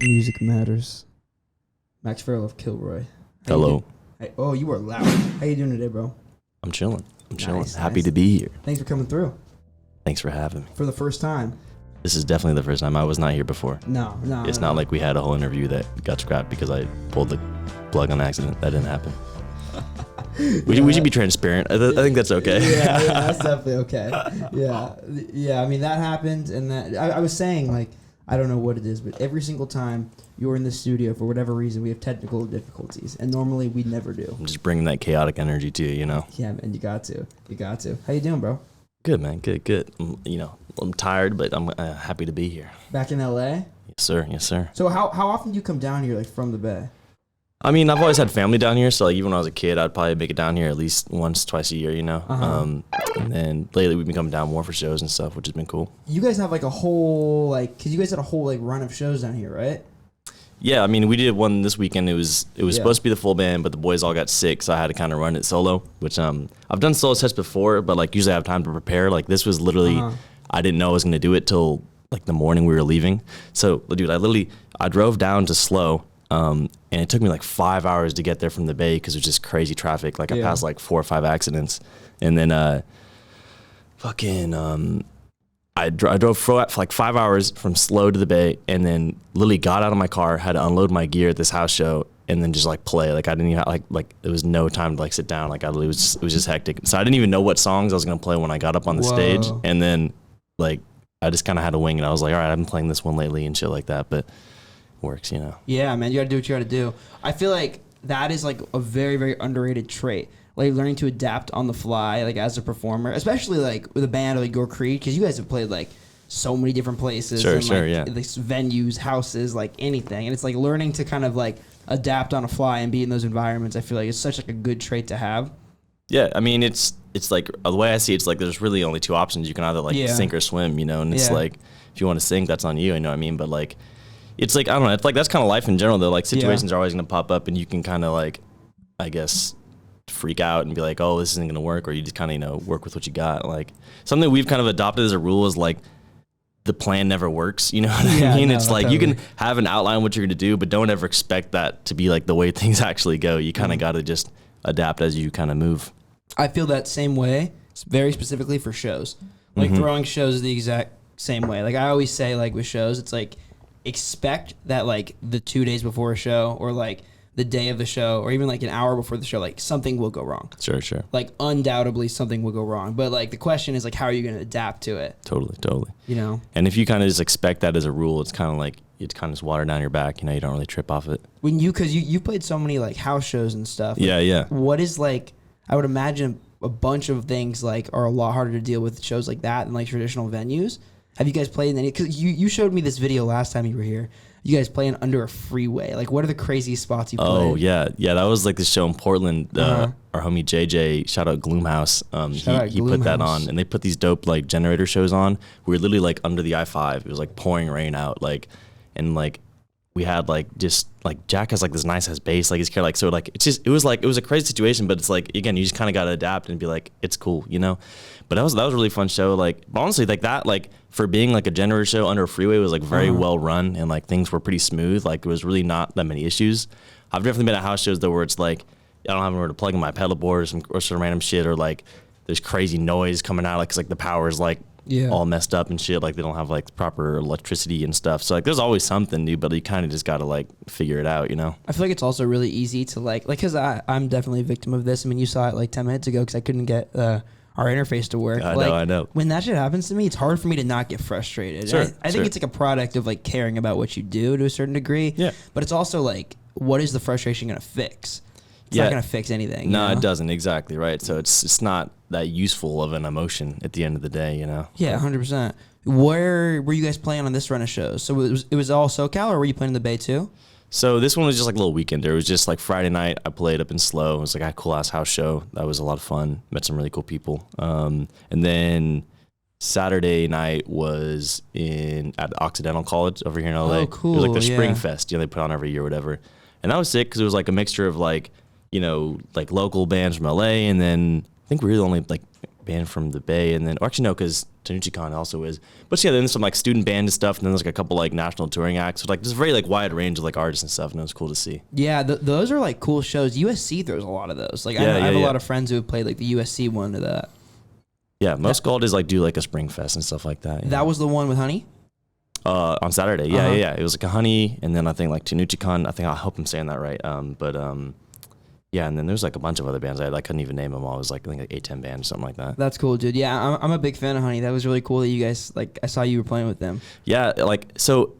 Music matters. Max Farrell of Kilroi. Hello. Hey, oh, you are loud. How you doing today, bro? I'm chilling. Nice, Happy nice. to be here. Thanks for coming through Thanks for having me. for the first time. This is definitely the first time. I was not here before. No. It's not like we had a whole interview that got scrapped because I pulled the plug on accident. That didn't happen. We should be transparent. I think that's okay. yeah, that's definitely okay. Yeah. I mean, that happened, and that I was saying, like, I don't know what it is, but every single time you're in the studio, for whatever reason, we have technical difficulties, and normally we never do. I'm just bringing that chaotic energy to you, you know. Yeah, man, you got to. How you doing, bro? Good, man. Good. I'm tired, but I'm happy to be here. Back in LA? Yes, sir. So how often do you come down here, like, from the Bay? I mean, I've always had family down here, so like even when I was a kid, I'd probably make it down here at least once, twice a year, you know. And then lately we've been coming down more for shows and stuff, which has been cool. You guys have like a whole because you guys had a whole like run of shows down here, right? Yeah, I mean, we did one this weekend. It was supposed to be the full band, but the boys all got sick, so I had to kind of run it solo. Which I've done solo sets before, but like usually I have time to prepare. Like this was literally, I didn't know I was gonna do it till like the morning we were leaving. So dude, I drove down to Slow. And it took me like 5 hours to get there from the Bay because it was just crazy traffic. Like I passed like 4 or 5 accidents, and then I drove for like 5 hours from Slow to the Bay, and then literally got out of my car, had to unload my gear at this house show, and then just like play. Like I didn't even like there was no time to like sit down. Like it was just hectic. So I didn't even know what songs I was gonna play when I got up on the stage, and then like I just kind of had to wing it. I was like, all right, I've been playing this one lately and shit like that, but. Works, you know. Yeah, man, you gotta do what you gotta do. I feel like that is like a very, very underrated trait. Like learning to adapt on the fly, like as a performer, especially like with a band like your Creed, because you guys have played like so many different places, like, venues, houses, like anything, and it's like learning to kind of like adapt on a fly and be in those environments. I feel like it's such like a good trait to have. Yeah, I mean it's like the way I see it, it's like there's really only two options. You can either like sink or swim, you know, and it's like if you want to sink, that's on you, you know what I mean? But like. It's like, I don't know, it's like that's kind of life in general, though. Like, situations are always going to pop up, and you can kind of, like, I guess, freak out and be like, oh, this isn't going to work, or you just kind of, you know, work with what you got. Like, something we've kind of adopted as a rule is, like, the plan never works, you know what I mean? No, it's like, totally. You can have an outline of what you're going to do, but don't ever expect that to be, like, the way things actually go. You kind of got to just adapt as you kind of move. I feel that same way, very specifically for shows. Like, throwing shows the exact same way. Like, I always say, like, with shows, it's like, expect that like the 2 days before a show or like the day of the show or even like an hour before the show, like something will go wrong. Sure. Like undoubtedly something will go wrong. But like the question is like, how are you going to adapt to it? Totally. You know? And if you kind of just expect that as a rule, it's kind of like, it's kind of just water down your back, you know, you don't really trip off it. When cause you played so many like house shows and stuff. Like, yeah. What is like, I would imagine a bunch of things like are a lot harder to deal with shows like that than like traditional venues. Have you guys played in any? Because you showed me this video last time you were here. You guys playing under a freeway. Like, what are the craziest spots you played? Oh, yeah. That was like the show in Portland. Our homie JJ, shout out Gloomhouse. He put that on, and they put these dope like generator shows on. We were literally like under the I-5. It was like pouring rain out, like, and like we had like just like Jack has like this nice ass bass, like he's kind of like, so like it was a crazy situation, but it's like again you just kind of got to adapt and be like it's cool, you know. But that was a really fun show. Like honestly, like that, like for being like a generator show under a freeway was like very well run and like things were pretty smooth. Like there was really not that many issues. I've definitely been at house shows though where it's like I don't have anywhere to plug in my pedal board or some random shit, or like there's crazy noise coming out, like 'cause like the power is like all messed up and shit. Like they don't have like proper electricity and stuff. So like there's always something new, but you kind of just got to like figure it out, you know? I feel like it's also really easy to like cause I'm definitely a victim of this. I mean, you saw it like 10 minutes ago cause I couldn't get our interface to work. I know. When that shit happens to me, it's hard for me to not get frustrated. Sure, I think it's like a product of like caring about what you do to a certain degree. Yeah. But it's also like, what is the frustration going to fix? It's not going to fix anything. No, you know? It doesn't. Exactly. Right. So it's not that useful of an emotion at the end of the day, you know? Yeah, 100%. Where were you guys playing on this run of shows? So it was all SoCal, or were you playing in the Bay too? So this one was just like a little weekender. It was just like Friday night. I played up in Slow. It was like a cool ass house show. That was a lot of fun. Met some really cool people. And then Saturday night was at Occidental College over here in LA. Oh, cool. It was like the Spring Fest. They put on every year or whatever. And that was sick because it was like a mixture of like, you know, like local bands from LA, and then I think we were the only like band from the Bay, and then, or actually no, because TanuchiCon also is. But yeah, then there's some like student band and stuff, and then there's like a couple like national touring acts. So like there's a very like wide range of like artists and stuff, and it was cool to see. Yeah, those are like cool shows. USC throws a lot of those. Like I have a lot of friends who have played like the USC one to that. Yeah, most colleges like do like a spring fest and stuff like that. That was the one with Honey? On Saturday, yeah. It was like a Honey, and then I think like TanuchiCon. I think I hope I'm saying that right. Yeah, and then there's like a bunch of other bands. I couldn't even name them all. It was like I think like 8-10 bands or something like that. That's cool, dude. Yeah, I'm a big fan of Honey. That was really cool that you guys like. I saw you were playing with them. Yeah, like so.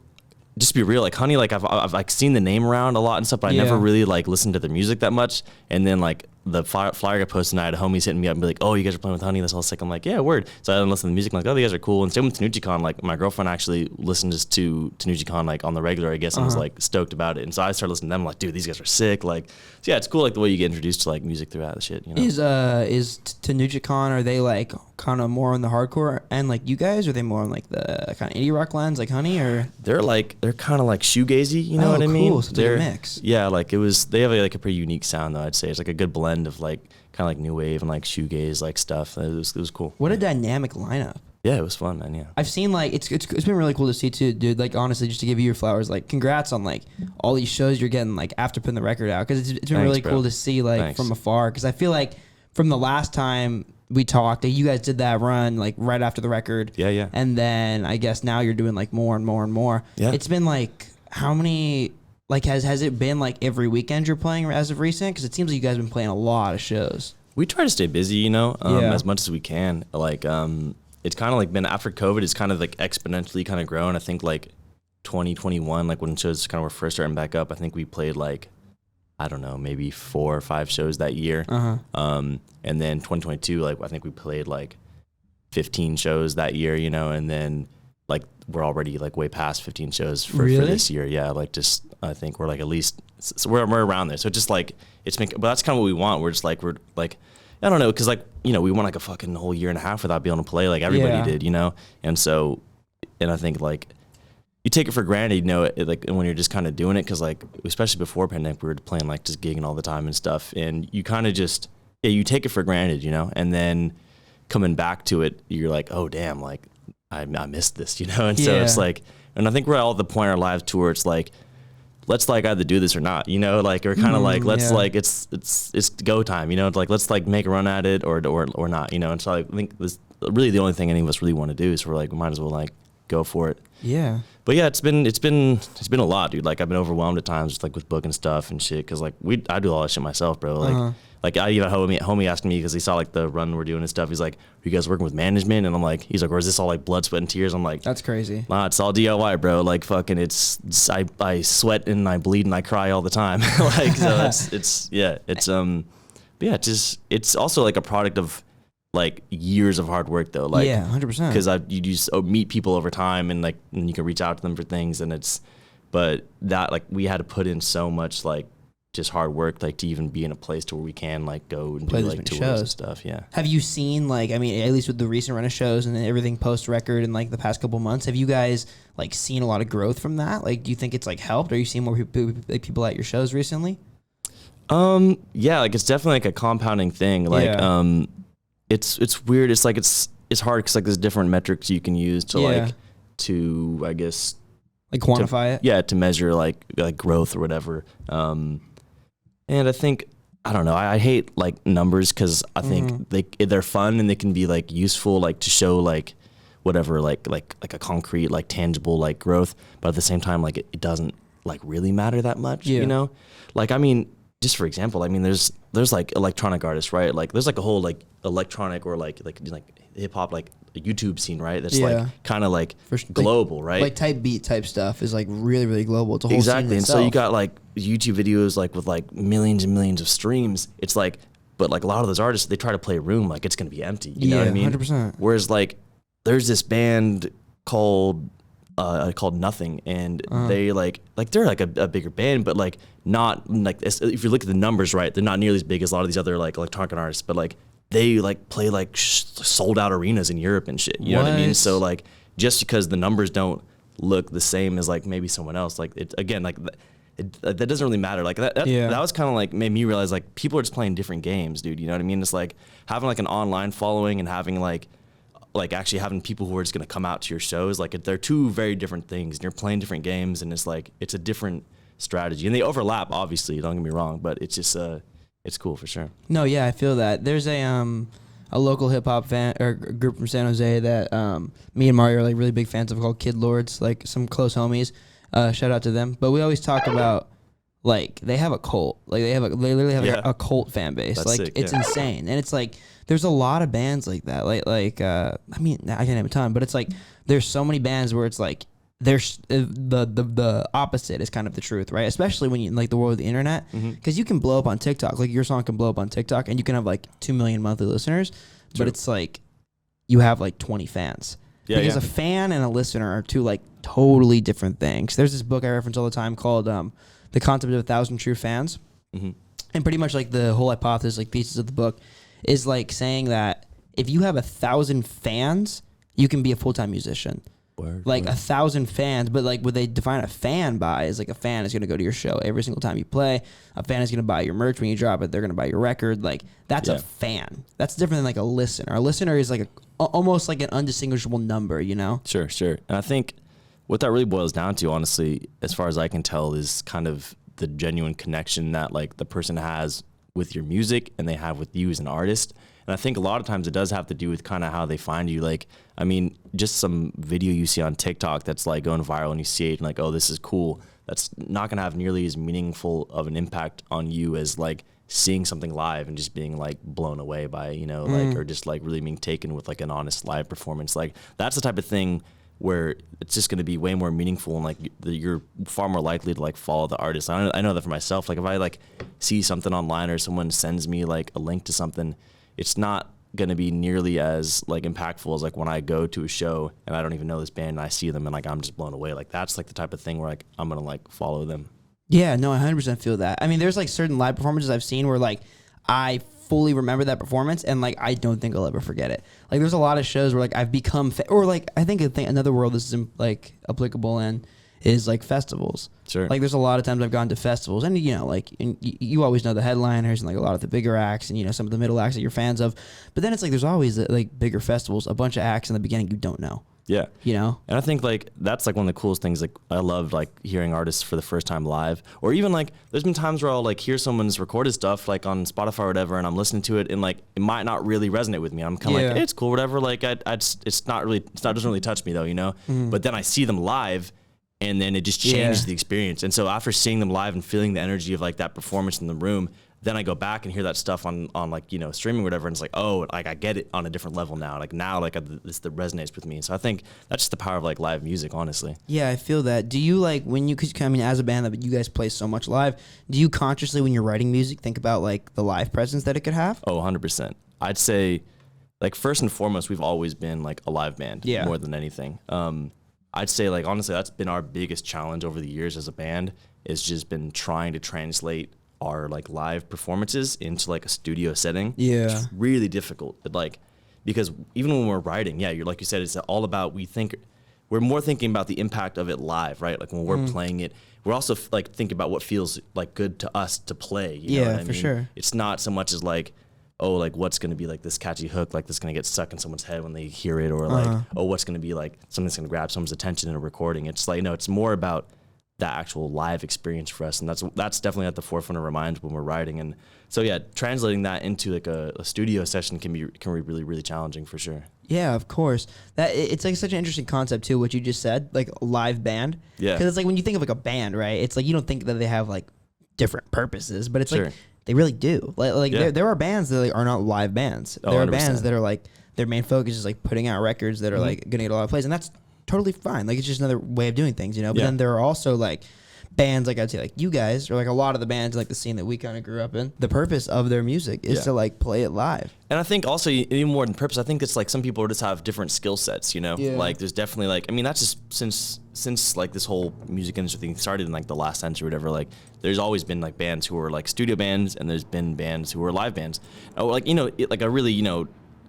Just to be real, like Honey, like I've like seen the name around a lot and stuff, but I never really like listened to their music that much. And then like the flyer got posted, and I had homies hitting me up and be like, "Oh, you guys are playing with Honey? That's all sick." I'm like, "Yeah, word." So I didn't listen to the music. I'm like, "Oh, you guys are cool." And same with TanuchiCon. Like my girlfriend actually listens to TanuchiCon like on the regular, I guess, and was like stoked about it. And so I started listening to them. I'm like, "Dude, these guys are sick." Like, so yeah, it's cool like the way you get introduced to like music throughout the shit. You know? Is TanuchiCon, are they like kind of more on the hardcore end like you guys, or are they more on like the kind of indie rock lens like Honey, or they're kind of like shoegazy, you know what I mean? Cool. So they're like a mix. Yeah, like they have like a pretty unique sound though. I'd say it's like a good blend of like kind of like new wave and like shoegaze like stuff. It was cool. What a dynamic lineup. Yeah, it was fun, man. Yeah, I've seen like it's been really cool to see too, dude. Like honestly, just to give you your flowers, like congrats on like all these shows you're getting like after putting the record out, because it's been really cool to see like from afar. Because I feel like from the last time we talked, you guys did that run like right after the record. Yeah. And then I guess now you're doing like more and more and more. Yeah. It's been like how many? Like has it been like every weekend you're playing as of recent? Because it seems like you guys have been playing a lot of shows. We try to stay busy, you know, as much as we can. Like it's kind of like been after COVID, it's kind of like exponentially kind of grown. I think like 2021, like when shows kind of were first starting back up, I think we played like, I don't know, maybe 4 or 5 shows that year. And then 2022, like I think we played like 15 shows that year, you know, and then like we're already like way past 15 shows for this year. Yeah, like just I think we're like at least so we're around there. So just like but that's kind of what we want. We're like I don't know, because like you know we went like a fucking whole year and a half without being able to play like everybody did, you know, and I think like you take it for granted, you know, like when you're just kind of doing it, because like especially before pandemic we were playing like just gigging all the time and stuff, and you kind of just you take it for granted, you know, and then coming back to it you're like, oh damn, like I missed this, you know, and so it's like, and I think we're all at the point in our lives to where it's like, let's like either do this or not, you know, like we're kind of like let's like it's go time, you know, it's like let's like make a run at it or not, you know, and so I think this really the only thing any of us really want to do is we're like we might as well like go for it. Yeah. But yeah, it's been a lot, dude. Like I've been overwhelmed at times, just like with booking stuff and shit. Cause like I do all that shit myself, bro. Like like I even homie asked me because he saw like the run we're doing and stuff. He's like, "Are you guys working with management?" And I'm like, he's like, "Or is this all like blood, sweat, and tears?" I'm like, that's crazy. Nah, it's all DIY, bro. Like fucking, I sweat and I bleed and I cry all the time. Like so it's also like a product of like years of hard work though. Like 100%. Because you just meet people over time and like and you can reach out to them for things, and but that like we had to put in so much like just hard work like to even be in a place to where we can like go and play do like tours shows and stuff. Yeah. Have you seen like, I mean, at least with the recent run of shows and everything post record and like the past couple months, have you guys like seen a lot of growth from that? Like, do you think it's like helped? Are you seeing more people at your shows recently? Yeah, like it's definitely like a compounding thing. Like, it's weird. It's like it's hard because like there's different metrics you can use to I guess like quantify it. Yeah, to measure like growth or whatever. And I think I don't know. I hate like numbers because I think they're fun and they can be like useful like to show like whatever like a concrete like tangible like growth. But at the same time like it doesn't like really matter that much. You know, like I mean. Just for example, I mean, there's like electronic artists, right? Like there's like a whole like electronic or like hip hop like YouTube scene, right? That's like kind of like global, right? Like type beat type stuff is like really really global. It's a whole exactly, scene and so you got like YouTube videos like with like millions and millions of streams. It's like, but like a lot of those artists, they try to play a room like it's gonna be empty. You know what I mean? 100%. Whereas like there's this band called Nothing, and they like they're like a bigger band, but like not like if you look at the numbers, right, they're not nearly as big as a lot of these other like electronic artists, but like they like play like sold out arenas in Europe and shit. You know what I mean? So like just because the numbers don't look the same as like maybe someone else, like it again like that doesn't really matter. Like that was kind of like made me realize like people are just playing different games, dude. You know what I mean? It's like having like an online following and having like actually having people who are just gonna come out to your shows. Like they're two very different things, and you're playing different games, and it's like it's a different strategy, and they overlap obviously. Don't get me wrong, but it's just it's cool for sure. No, yeah, I feel that. There's a local hip hop fan or group from San Jose that me and Mario are like really big fans of called Kid Lords, like some close homies. Shout out to them. But we always talk about like they have a cult, like they literally have a cult fan base. That's like sick, it's insane, and it's like there's a lot of bands like that. Like I mean I can't name a ton, but it's like there's so many bands where it's like there's the opposite is kind of the truth, right? Especially when you in like the world of the internet, because you can blow up on TikTok. Like your song can blow up on TikTok, and you can have like 2 million monthly listeners, but it's like you have like 20 fans. Yeah, because a fan and a listener are two like totally different things. There's this book I reference all the time called The Concept of 1,000 True Fans, and pretty much like the whole hypothesis, like thesis of the book, is like saying that if you have 1,000 fans, you can be a full-time musician. Like 1,000 fans, but like what they define a fan by is like a fan is going to go to your show every single time you play. A fan is going to buy your merch when you drop it. They're going to buy your record. Like that's a fan. That's different than like a listener. A listener is like almost like an undistinguishable number, you know? Sure. And I think what that really boils down to, honestly, as far as I can tell, is kind of the genuine connection that like the person has with your music and they have with you as an artist. And I think a lot of times it does have to do with kind of how they find you. Like, I mean, just some video you see on TikTok that's like going viral and you see it and like, oh, this is cool. That's not going to have nearly as meaningful of an impact on you as like seeing something live and just being like blown away by, you know, like, or just like really being taken with like an honest live performance. Like that's the type of thing where it's just going to be way more meaningful and like you're far more likely to like follow the artist. I know that for myself. Like if I like see something online or someone sends me like a link to something, it's not going to be nearly as like impactful as like when I go to a show and I don't even know this band and I see them and like I'm just blown away. Like that's like the type of thing where like I'm going to like follow them. Yeah, no, I 100% feel that. I mean, there's like certain live performances I've seen where like I fully remember that performance and like I don't think I'll ever forget it. Like there's a lot of shows where like I've become or like I think another world this is like applicable in is like festivals. Sure. Like there's a lot of times I've gone to festivals and you know like you always know the headliners and like a lot of the bigger acts and you know some of the middle acts that you're fans of, but then it's like there's always like bigger festivals, a bunch of acts in the beginning you don't know. Yeah. You know? And I think like that's like one of the coolest things. Like I love like hearing artists for the first time live, or even like there's been times where I'll like hear someone's recorded stuff like on Spotify or whatever, and I'm listening to it and like it might not really resonate with me. I'm kind of like, hey, it's cool, whatever. Like doesn't really touch me though, you know? But then I see them live and then it just changes the experience. And so after seeing them live and feeling the energy of like that performance in the room, then I go back and hear that stuff on like, you know, streaming or whatever. And it's like, oh, like I get it on a different level now. Like now, like this that resonates with me. So I think that's just the power of like live music, honestly. Yeah, I feel that. Do you like cause I mean, as a band that you guys play so much live, do you consciously when you're writing music think about like the live presence that it could have? Oh, 100%. I'd say like first and foremost, we've always been like a live band more than anything. I'd say like, honestly, that's been our biggest challenge over the years as a band is just been trying to translate our like live performances into like a studio setting. Yeah. It's really difficult. But like, because even when we're writing, you're like you said, it's all about, we're more thinking about the impact of it live, right? Like when we're playing it, we're also like thinking about what feels like good to us to play. You know what I mean? Sure. It's not so much as like, oh, like what's going to be like this catchy hook, like that's going to get stuck in someone's head when they hear it, or like, oh, what's going to be like something that's going to grab someone's attention in a recording. It's like, no, it's more about that actual live experience for us, and that's definitely at the forefront of our minds when we're writing. And so translating that into like a studio session can be really, really challenging for sure. Yeah, of course. That it's like such an interesting concept too, what you just said, like a live band. Yeah. Because it's like when you think of like a band, right? It's like you don't think that they have like different purposes, but it's like they really do. Like there are bands that like, are not live bands. There are 100%. Bands that are like their main focus is like putting out records that are like gonna get a lot of plays, and that's totally fine. Like it's just another way of doing things, you know. But then there are also like bands like I'd say like you guys or like a lot of the bands like the scene that we kind of grew up in. The purpose of their music is to like play it live. And I think also even more than purpose, I think it's like some people just have different skill sets, you know. Yeah. Like there's definitely like, I mean that's just since like this whole music industry thing started in like the last century or whatever. Like there's always been like bands who are like studio bands and there's been bands who are live bands. Oh, like you know like a really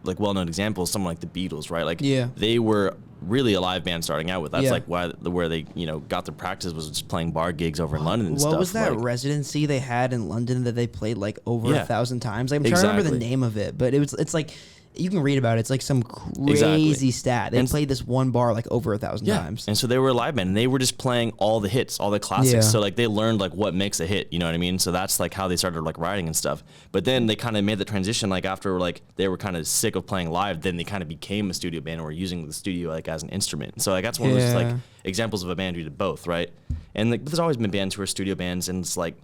like well-known example is someone like the Beatles, right? Like they were really a live band starting out with. That's like where they, you know, got their practice was just playing bar gigs over in London and stuff. What was that like, residency they had in London that they played like over 1,000 times? Like, I'm trying to remember the name of it, but it's like, you can read about it. It's like some crazy stat. They played this one bar like over 1,000 times. And so they were a live band, and they were just playing all the hits, all the classics. Yeah. So like they learned like what makes a hit, you know what I mean? So that's like how they started like writing and stuff. But then they kind of made the transition like after like they were kind of sick of playing live, then they kind of became a studio band and were using the studio like as an instrument. So like that's one of those like examples of a band who did both, right? And like there's always been bands who are studio bands and it's like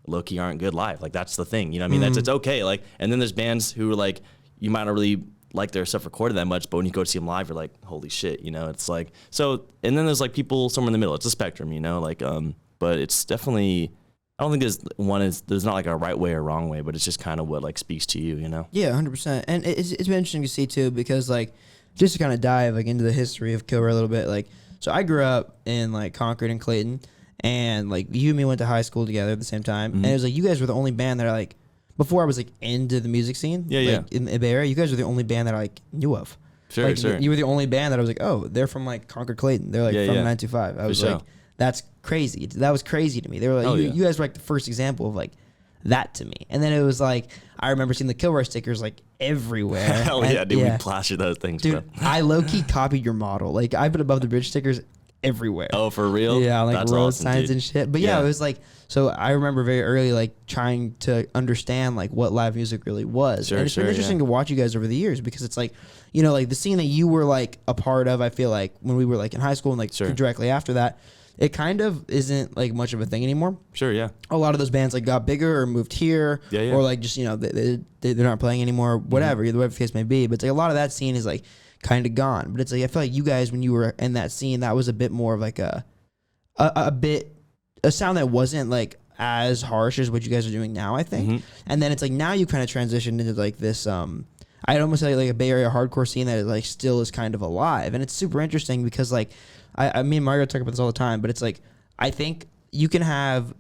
low-key aren't good live. Like that's the thing, you know what I mean? That's it's okay. Like, and then there's bands who are like you might not really like their stuff recorded that much, but when you go to see them live, you're like, holy shit, you know, it's like, so, and then there's like people somewhere in the middle, it's a spectrum, you know, like, but it's definitely, I don't think there's not like a right way or wrong way, but it's just kind of what like speaks to you, you know? Yeah, 100%. And it's been interesting to see too, because like, just to kind of dive like into the history of Kilroi a little bit, like, so I grew up in like Concord and Clayton, and like you and me went to high school together at the same time, and it was like, you guys were the only band that are like, before I was like into the music scene, in the Bay Area, you guys were the only band that I like knew of. Sure, like, sure. You were the only band that I was like, oh, they're from like Concord Clayton. They're like from 925. I was like, that's crazy. That was crazy to me. They were like, you guys were like the first example of like that to me. And then it was like, I remember seeing the Kilroi stickers like everywhere. Hell yeah, dude, we plastered those things, dude, bro. I low key copied your model. Like I put above the bridge stickers everywhere. Oh, for real? Yeah, like that's road awesome, signs dude. and shit. But yeah, it was like, so I remember very early like trying to understand like what live music really was. Sure, and it's been interesting to watch you guys over the years, because it's like, you know, like the scene that you were like a part of, I feel like when we were like in high school and like directly after that, it kind of isn't like much of a thing anymore. Sure, yeah. A lot of those bands like got bigger or moved here, or like just, you know, they're not playing anymore, whatever, whatever the case may be. But it's like a lot of that scene is like kind of gone. But it's like, I feel like you guys, when you were in that scene, that was a bit more of like a sound that wasn't like as harsh as what you guys are doing now, I think. And then it's like now you kind of transitioned into like this I'd almost say like a Bay Area hardcore scene that is like still is kind of alive. And it's super interesting because like I me and Mario talk about this all the time, but it's like I think you can have,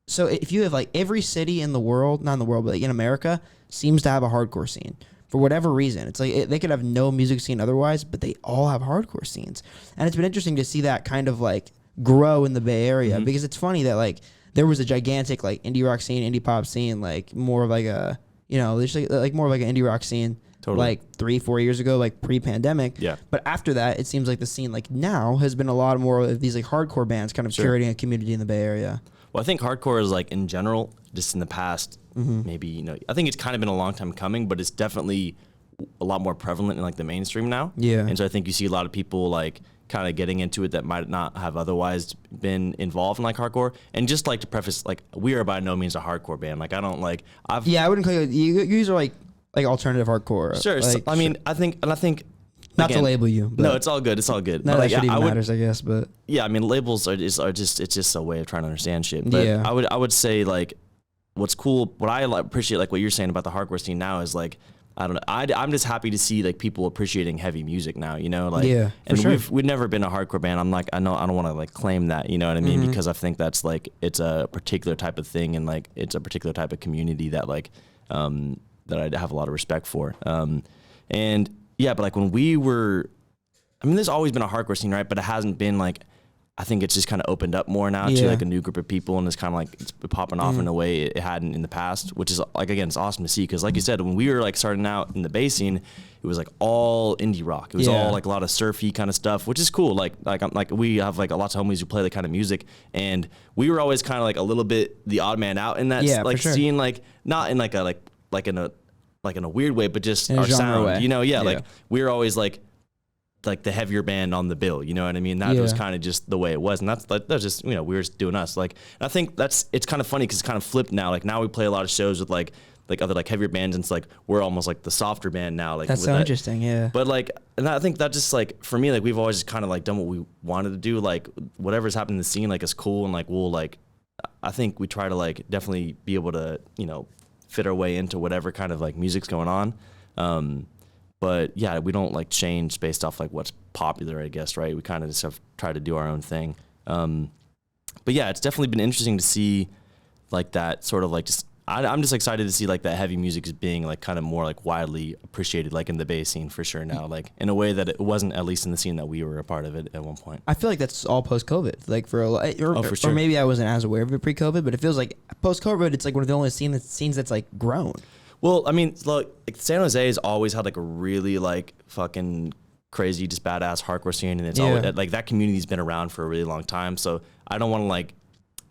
so if you have like every city in the world, not in the world, but like in America seems to have a hardcore scene. For whatever reason, it's like they could have no music scene otherwise, but they all have hardcore scenes. And it's been interesting to see that kind of like grow in the Bay Area, because it's funny that like there was a gigantic like indie rock scene, indie pop scene, like more of like a, you know, just like more of like an indie rock scene, like 3-4 years ago, like pre-pandemic. Yeah. But after that, it seems like the scene like now has been a lot more of these like hardcore bands kind of curating a community in the Bay Area. Well, I think hardcore is like in general, just in the past, maybe, you know, I think it's kind of been a long time coming, but it's definitely a lot more prevalent in like the mainstream now. Yeah. And so I think you see a lot of people like kind of getting into it that might not have otherwise been involved in like hardcore. And just like to preface, like we are by no means a hardcore band. Like I don't like, I wouldn't call you guys are like alternative hardcore. Sure. Like, I mean, I think not to label you. No, it's all good. It's all good. None of like, that shit even matters, I guess. But yeah, I mean, labels are just it's just a way of trying to understand shit. But I would say like what's cool, what I appreciate, like what you're saying about the hardcore scene now is like, I don't know. I'm just happy to see like people appreciating heavy music now, you know, like, and we've never been a hardcore band. I'm like, I don't want to like claim that, you know what I mean? Because I think that's like, it's a particular type of thing. And like, it's a particular type of community that like, that I have a lot of respect for. And yeah, but like when we were, I mean, there's always been a hardcore scene, right? But it hasn't been like, I think it's just kind of opened up more now to like a new group of people, and it's kind of like it's popping off in a way it hadn't in the past, which is like, again, it's awesome to see, because like you said, when we were like starting out in the Bay scene, it was like all indie rock. It was all like a lot of surfy kind of stuff, which is cool. Like we have like lots of homies who play that kind of music, and we were always kind of like a little bit the odd man out in that like scene, like not in like in a weird way, but just in our sound way. You know, like we were always like the heavier band on the bill, you know what I mean? That was kind of just the way it was, and that's just, you know, we were just doing us. Like, and I think it's kind of funny because it's kind of flipped now. Like now we play a lot of shows with like other like heavier bands, and it's like we're almost like the softer band now. Like that's so interesting, yeah. But like, and I think that just like for me, like we've always just kind of like done what we wanted to do. Like whatever's happening in the scene, like is cool, and like we'll like, I think we try to like definitely be able to, you know, fit our way into whatever kind of like music's going on. But yeah, we don't like change based off like what's popular, I guess, right? We kind of just have tried to do our own thing. But yeah, it's definitely been interesting to see like that sort of like just I'm just excited to see like that heavy music is being like kind of more like widely appreciated like in the Bay scene for sure now, like in a way that it wasn't at least in the scene that we were a part of it at one point. I feel like that's all post-COVID, like for a lot, for sure. Or maybe I wasn't as aware of it pre-COVID, but it feels like post-COVID, it's like one of the only scenes that's like grown. Well, I mean, like San Jose has always had like a really like fucking crazy, just badass hardcore scene, and it's always like that community's been around for a really long time. So I don't want to like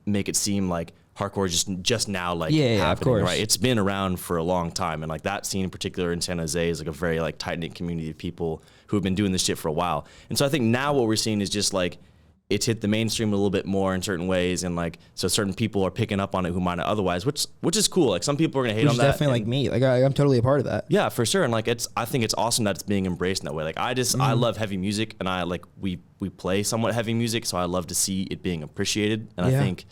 make it seem like hardcore is just now like happening, of course. Right? It's been around for a long time, and like that scene in particular in San Jose is like a very like tight knit community of people who have been doing this shit for a while. And so I think now what we're seeing is just like it's hit the mainstream a little bit more in certain ways, and like so certain people are picking up on it who might not otherwise, which is cool. Like some people are gonna hate on that. Definitely like me. Like I'm totally a part of that. Yeah, for sure. And like I think it's awesome that it's being embraced in that way. Like I love heavy music, and I like we play somewhat heavy music, so I love to see it being appreciated. And I think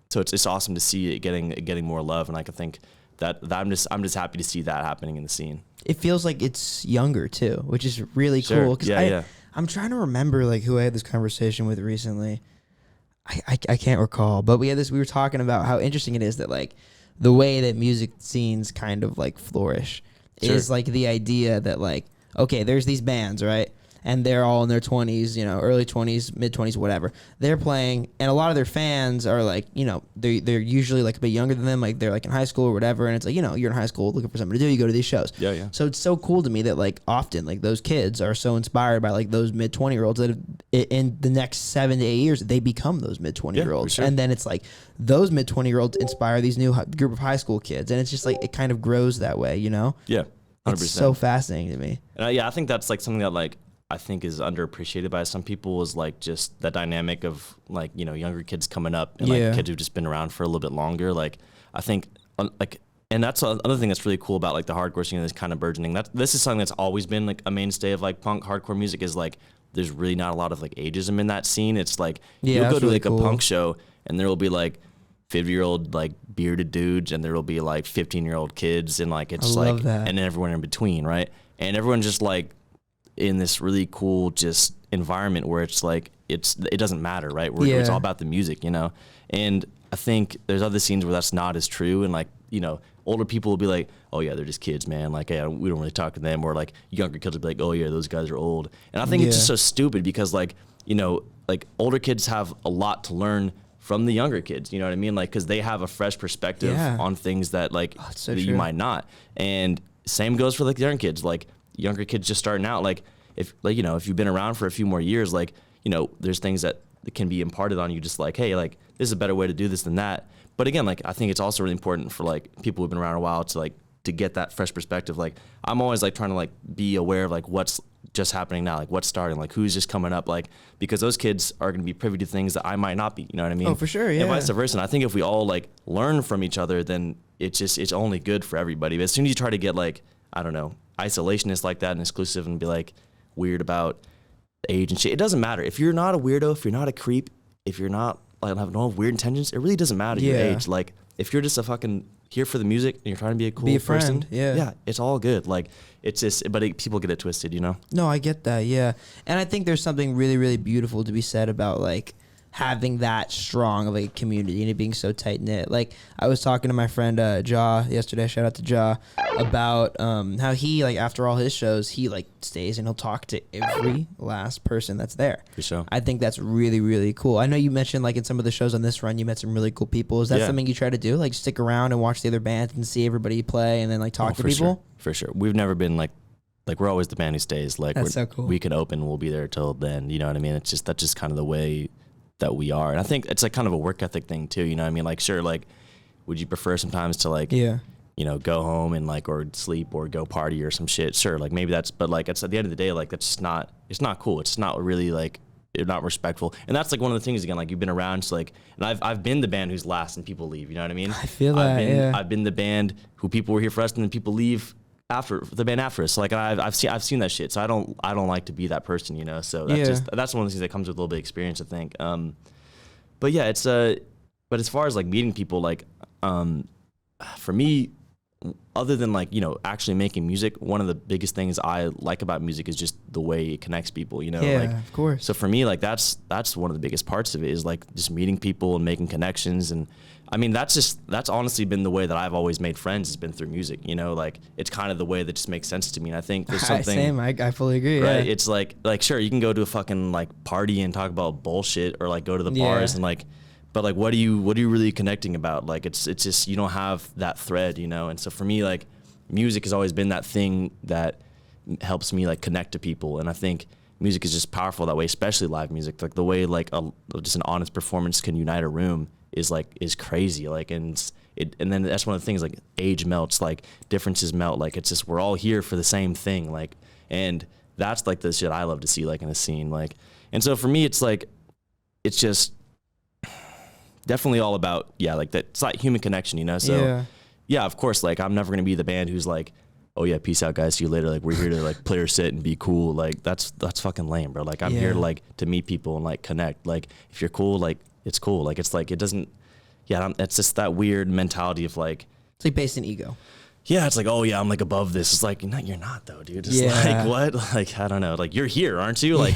so it's awesome to see it getting more love, and like I think that I'm just happy to see that happening in the scene. It feels like it's younger too, which is really cool. Yeah. I'm trying to remember like who I had this conversation with recently. I can't recall, but we were talking about how interesting it is that like the way that music scenes kind of like flourish is like the idea that like, okay, there's these bands, right? And they're all in their 20s, early 20s, mid 20s, whatever. They're playing, and a lot of their fans are like, they're usually like a bit younger than them, like they're like in high school or whatever. And it's like, you're in high school looking for something to do, you go to these shows. Yeah. So it's so cool to me that like often like those kids are so inspired by like those mid 20-year-olds that in the next 7 to 8 years they become those mid 20-year-olds, sure. and then it's like those mid 20-year-olds inspire these new group of high school kids, and it's just like it kind of grows that way, Yeah, 100%. It's so fascinating to me. And I think that's like something that like I think is underappreciated by some people, is like just the dynamic of like, younger kids coming up and like kids who've just been around for a little bit longer. Like I think like, and that's another thing that's really cool about like the hardcore scene that's kind of burgeoning. This is something that's always been like a mainstay of like punk hardcore music, is like there's really not a lot of like ageism in that scene. It's like you'll go to like a punk show and there will be like 50-year-old like bearded dudes, and there will be like 15-year-old kids, and like it's like and then everyone in between, right? And everyone just like in this really cool just environment where it's like it doesn't matter, right? It's all about the music, And I think there's other scenes where that's not as true, and like older people will be like, oh yeah, they're just kids, man, like yeah, we don't really talk to them, or like younger kids will be like, oh yeah, those guys are old. And I think it's just so stupid, because like like older kids have a lot to learn from the younger kids, you know what I mean? Like because they have a fresh perspective on things that like that you might not. And same goes for like the younger kids, like younger kids just starting out, like if like if you've been around for a few more years, like there's things that can be imparted on you, just like, hey, like this is a better way to do this than that. But again, like I think it's also really important for like people who've been around a while to get that fresh perspective. Like I'm always like trying to like be aware of like what's just happening now, like what's starting, like who's just coming up, like because those kids are going to be privy to things that I might not be, you know what I mean? Oh, for sure, yeah. And vice versa. And I think if we all like learn from each other, then it's only good for everybody. But as soon as you try to get like, I don't know, isolationist like that and exclusive and be like weird about age and shit, it doesn't matter. If you're not a weirdo, if you're not a creep, if you're not like have no weird intentions, it really doesn't matter your age. Like if you're just a fucking here for the music and you're trying to be a cool person, it's all good. Like it's just, but people get it twisted, No, I get that, yeah. And I think there's something really, really beautiful to be said about like having that strong of a community and it being so tight knit. Like I was talking to my friend Ja yesterday, shout out to Ja, about how he like after all his shows he like stays and he'll talk to every last person that's there. For sure. I think that's really, really cool. I know you mentioned like in some of the shows on this run you met some really cool people. Is that something you try to do? Like stick around and watch the other bands and see everybody play and then like talk to people? Sure. For sure. We've never been like we're always the band who stays. Like that's so cool. We can open, we'll be there till then. You know what I mean? It's just that's just kind of the way that we are. And I think it's like kind of a work ethic thing too, you know what I mean? Like sure, like would you prefer sometimes to like go home and like or sleep or go party or some shit? Sure, like maybe that's, but like it's at the end of the day, like that's just not, it's not cool. It's not really like not respectful. And that's like one of the things, again, like you've been around, so like, and I've been the band who's last and people leave, you know what I mean? I feel that, I've been the band who people were here for us and then people leave after the band after us. So like I've seen that shit. So I don't like to be that person, So that's one of the things that comes with a little bit of experience, I think. But yeah, it's but as far as like meeting people, like for me, other than like, you know, actually making music, one of the biggest things I like about music is just the way it connects people, you know? Yeah, like, of course. So for me, like that's one of the biggest parts of it is like just meeting people and making connections. And I mean, that's honestly been the way that I've always made friends, has been through music, you know? Like it's kind of the way that just makes sense to me. And I think there's something. Same, I fully agree. Right. Yeah. It's like sure, you can go to a fucking like party and talk about bullshit, or like go to the bars and like, but like, what are you really connecting about? Like it's just, you don't have that thread, you know? And so for me, like music has always been that thing that helps me like connect to people. And I think music is just powerful that way, especially live music. Like the way like just an honest performance can unite a room is crazy. Like, and then that's one of the things, like age melts, like differences melt. Like it's just, we're all here for the same thing. Like, and that's like the shit I love to see, like in a scene. Like, and so for me, it's like, it's just definitely all about, like that. It's like human connection, you know? So yeah, of course, like I'm never going to be the band who's like, oh yeah, peace out guys, see you later. Like we're here to like play or sit and be cool. Like that's fucking lame, bro. Like I'm here to like, to meet people and like connect. Like if you're cool, like it's cool. Like it's like, it doesn't, it's just that weird mentality of like, it's like based in ego. Yeah, it's like, oh yeah, I'm like above this. It's like, no, you're not though, dude. It's like, what? Like, I don't know. Like you're here, aren't you? Like,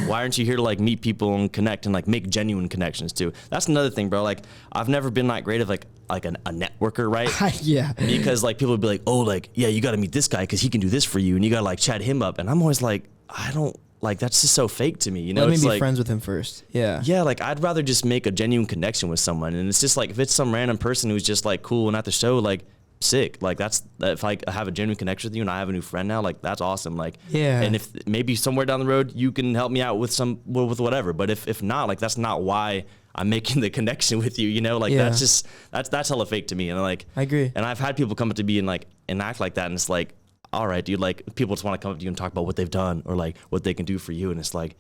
why aren't you here to like meet people and connect and like make genuine connections too? That's another thing, bro. Like I've never been that great of like a networker, right? Yeah. Because like people would be like, oh, like, yeah, you got to meet this guy because he can do this for you. And you got to like chat him up. And I'm always like, I don't, like, that's just so fake to me. You know, Let me it's be like, friends with him first. Yeah. Yeah, like I'd rather just make a genuine connection with someone. And it's just like, if it's some random person who's just like cool and at the show, like, sick. Like if I have a genuine connection with you and I have a new friend now, like that's awesome. Like, and if maybe somewhere down the road you can help me out with with whatever, but if not, like that's not why I'm making the connection with you, you know? Like that's just, that's hella fake to me. And like, I agree. And I've had people come up to me and act like that. And it's like, all right, dude, like people just want to come up to you and talk about what they've done or like what they can do for you. And it's like,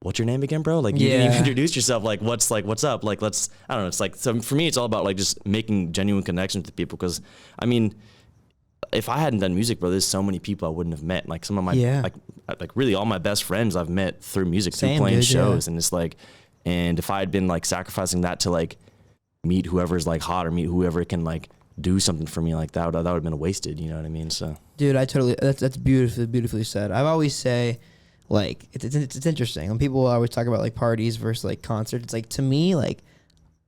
what's your name again, bro? Like you didn't even introduce yourself. Like what's up? Like I don't know. It's like, so for me, it's all about like just making genuine connections with people. Cause I mean, if I hadn't done music, bro, there's so many people I wouldn't have met. Like some of my, like really all my best friends I've met through music, through playing shows. And it's like, and if I had been like sacrificing that to like meet whoever's like hot or meet whoever can like do something for me like that would have been wasted. You know what I mean? So dude, that's beautifully said. I always say, like it's interesting when people always talk about like parties versus like concerts. It's like, to me, like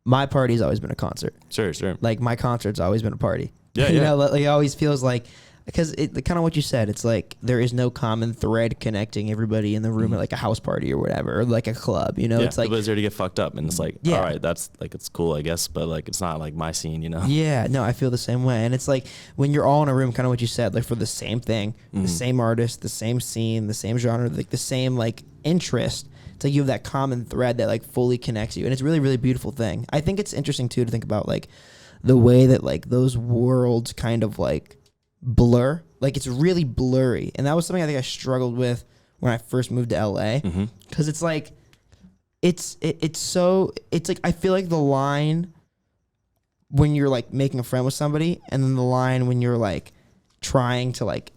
my party's always been a concert. Sure. Like my concert's always been a party. Yeah, you know, like it always feels like, because it kind of what you said. It's like there is no common thread connecting everybody in the room at like a house party or whatever, or like a club. You know, it's like everybody's there to get fucked up, and it's like, all right, that's like, it's cool, I guess, but like it's not like my scene, you know. Yeah, no, I feel the same way, and it's like when you're all in a room, kind of what you said, like for the same thing, the same artist, the same scene, the same genre, like the same like interest. It's like you have that common thread that like fully connects you, and it's really, really beautiful thing. I think it's interesting too to think about like the way that like those worlds kind of like blur. Like it's really blurry, and that was something I think I struggled with when I first moved to LA, because it's like it's like I feel like the line when you're like making a friend with somebody, and then the line when you're like trying to like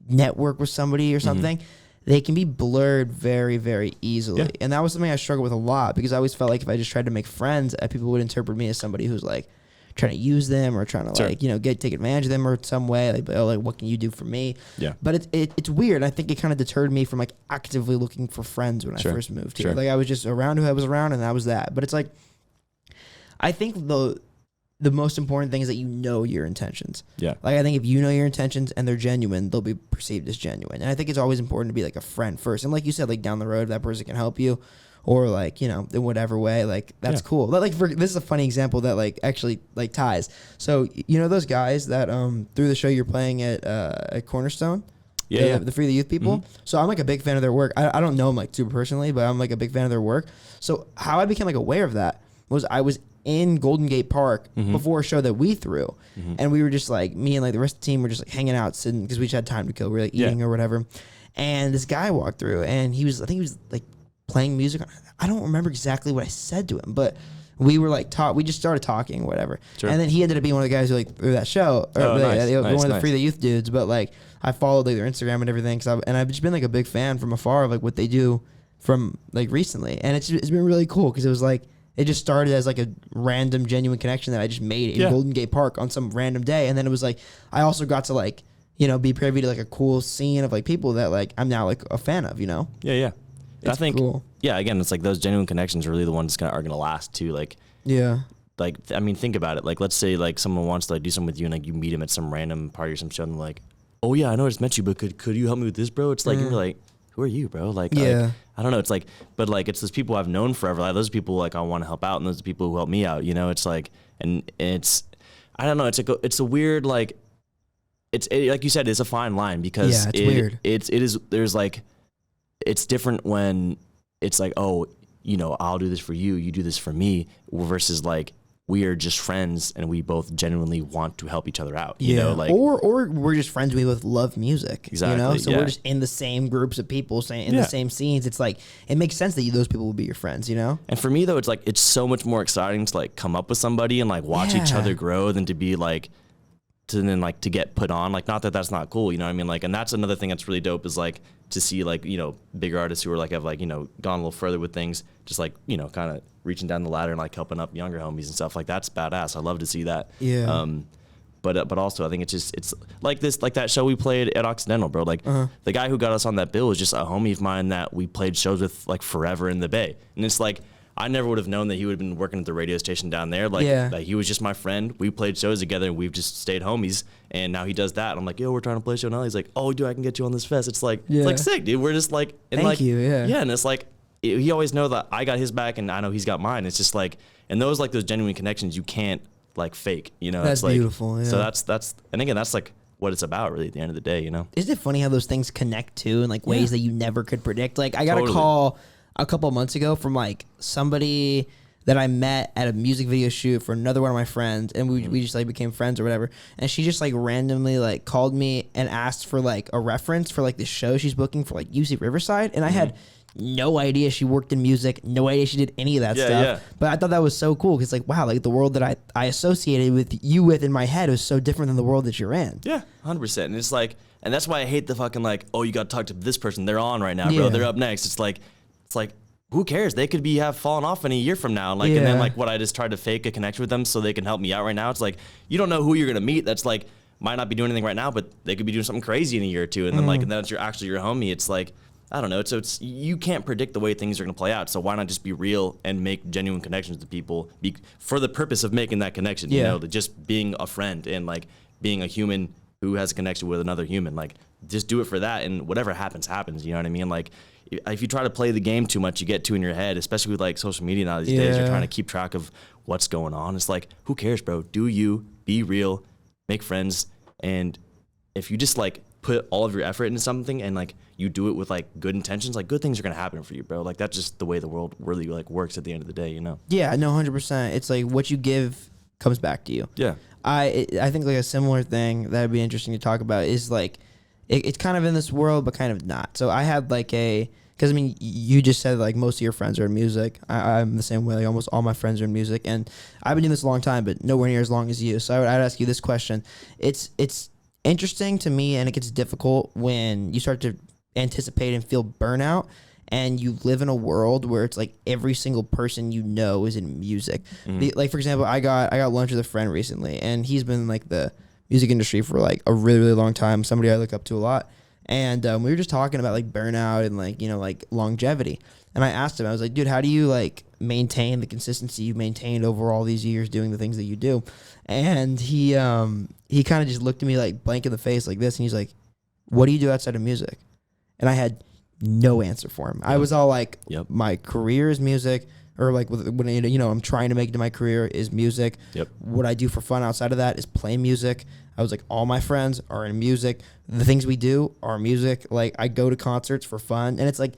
network with somebody or something, they can be blurred very, very easily. And that was something I struggled with a lot, because I always felt like if I just tried to make friends, people would interpret me as somebody who's like trying to use them or trying to like, you know, take advantage of them or some way, like, oh, like what can you do for me? But it's weird. I think it kind of deterred me from like actively looking for friends when I first moved here. Like I was just around who I was around, and that was that. But it's like, I think the most important thing is that you know your intentions. Like I think if you know your intentions and they're genuine, they'll be perceived as genuine. And I think it's always important to be like a friend first. And like you said, like down the road, if that person can help you, or like, you know, in whatever way, like that's cool. But like this is a funny example that like actually like ties. So you know those guys that through the show you're playing at Cornerstone, the Free the Youth people. So I'm like a big fan of their work. I don't know them like super personally, but I'm like a big fan of their work. So how I became like aware of that was I was in Golden Gate Park before a show that we threw, and we were just like, me and like the rest of the team were just like hanging out, sitting, because we just had time to kill. We were like eating or whatever, and this guy walked through, and I think he was like playing music. I don't remember exactly what I said to him, but we were like we just started talking or whatever. And then he ended up being one of the guys who like threw that show, or one of the Free the Youth dudes. But like I followed like their Instagram and everything, and I've just been like a big fan from afar of like what they do from like recently, and it's been really cool, because it was like It just started as like a random, genuine connection that I just made in Golden Gate Park on some random day. And then it was like, I also got to like, you know, be privy to like a cool scene of like people that like I'm now like a fan of, you know? Yeah. It's I think, cool. Yeah, again, it's like those genuine connections are really the ones that are going to last too. Like, like, I mean, think about it. Like, let's say like someone wants to like do something with you and like you meet him at some random party or some show and they're like, oh yeah, I know I just met you, but could you help me with this, bro? It's like, you're like, who are you, bro? Like, I don't know. It's like, but like, it's those people I've known forever. Like, those people like I want to help out, and those are people who help me out. You know, it's like, and it's, I don't know. It's a weird like, like you said, it's a fine line because it's weird. It is. There's like, it's different when it's like, oh, you know, I'll do this for you, you do this for me, versus like, we are just friends and we both genuinely want to help each other out. You know, like, or we're just friends. We both love music. Exactly. You know, so we're just in the same groups of people, saying in the same scenes. It's like it makes sense that those people will be your friends. You know. And for me though, it's like it's so much more exciting to like come up with somebody and like watch each other grow than to be like to get put on. Like, not that that's not cool. You know what I mean? Like, and that's another thing that's really dope is like to see like, you know, bigger artists who are like have like, you know, gone a little further with things, just like, you know, kind of reaching down the ladder and like helping up younger homies and stuff. Like, that's badass. I love to see that. Yeah. But also I think it's like this, like that show we played at Occidental, bro. Like the guy who got us on that bill was just a homie of mine that we played shows with like forever in the Bay. And it's like, I never would have known that he would have been working at the radio station down there. Like, like he was just my friend. We played shows together and we've just stayed homies. And now he does that. And I'm like, yo, we're trying to play a show now. He's like, oh, dude, I can get you on this fest. It's like, it's like sick, dude. We're just like, and Thank you. Yeah. And it's like, he always know that I got his back and I know he's got mine. It's just like, and those like those genuine connections you can't like fake, you know? That's it's like, beautiful. Yeah. So that's, and again, that's like what it's about really at the end of the day, you know? Isn't it funny how those things connect too in like ways that you never could predict? Like, I got a call a couple of months ago from like somebody that I met at a music video shoot for another one of my friends, and we just like became friends or whatever. And she just like randomly like called me and asked for like a reference for like this show she's booking for like UC Riverside, and I had no idea she worked in music, no idea she did any of that stuff. Yeah. But I thought that was so cool because like, wow, like the world that I associated with you with in my head was so different than the world that you're in. Yeah, 100%. And it's like, and that's why I hate the fucking like, oh, you got to talk to this person. They're on right now, bro. They're up next. It's like, who cares? They could have fallen off in a year from now. Like, and then like what I just tried to fake a connection with them so they can help me out right now. It's like, you don't know who you're going to meet. That's like, might not be doing anything right now, but they could be doing something crazy in a year or two. And then like, and then it's actually your homie. It's like, I don't know. So it's, you can't predict the way things are going to play out. So why not just be real and make genuine connections with people for the purpose of making that connection, you know, just being a friend and like being a human who has a connection with another human. Like, just do it for that. And whatever happens, happens. You know what I mean? Like, if you try to play the game too much, you get too in your head, especially with like social media now these days. You're trying to keep track of what's going on. It's like, who cares, bro? Do you, be real, make friends. And if you just like put all of your effort into something and like you do it with like good intentions, like good things are going to happen for you, bro. Like, that's just the way the world really like works at the end of the day, you know? Yeah, no, 100%. It's like what you give comes back to you. Yeah. I think like a similar thing that would be interesting to talk about is like, it's kind of in this world, but kind of not. So I had like because I mean, you just said like most of your friends are in music. I'm the same way. Like almost all my friends are in music, and I've been doing this a long time, but nowhere near as long as you. So I'd ask you this question. It's interesting to me, and it gets difficult when you start to anticipate and feel burnout, and you live in a world where it's like every single person you know is in music. Like for example, I got lunch with a friend recently, and he's been in like the music industry for like a really, really long time. Somebody I look up to a lot. And we were just talking about like burnout and like, you know, like longevity. And I asked him, I was like, dude, how do you like maintain the consistency you've maintained over all these years doing the things that you do? And he kind of just looked at me like blank in the face like this. And he's like, what do you do outside of music? And I had no answer for him. I was all like, my career is music. Or like when you know I'm trying to make it to my career is music. What I do for fun outside of that is play music. I was like, all my friends are in music. The things we do are music. Like I go to concerts for fun, and it's like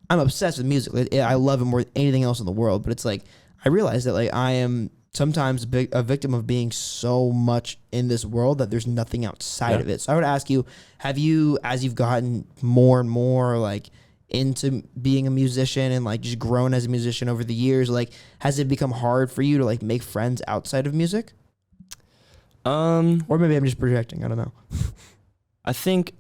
I'm obsessed with music. I love it more than anything else in the world. But it's like I realize that like I am sometimes a victim of being so much in this world that there's nothing outside of it. So I would ask you, have you, as you've gotten more and more like into being a musician and like just grown as a musician over the years, like has it become hard for you to like make friends outside of music? Or maybe I'm just projecting, I don't know. I think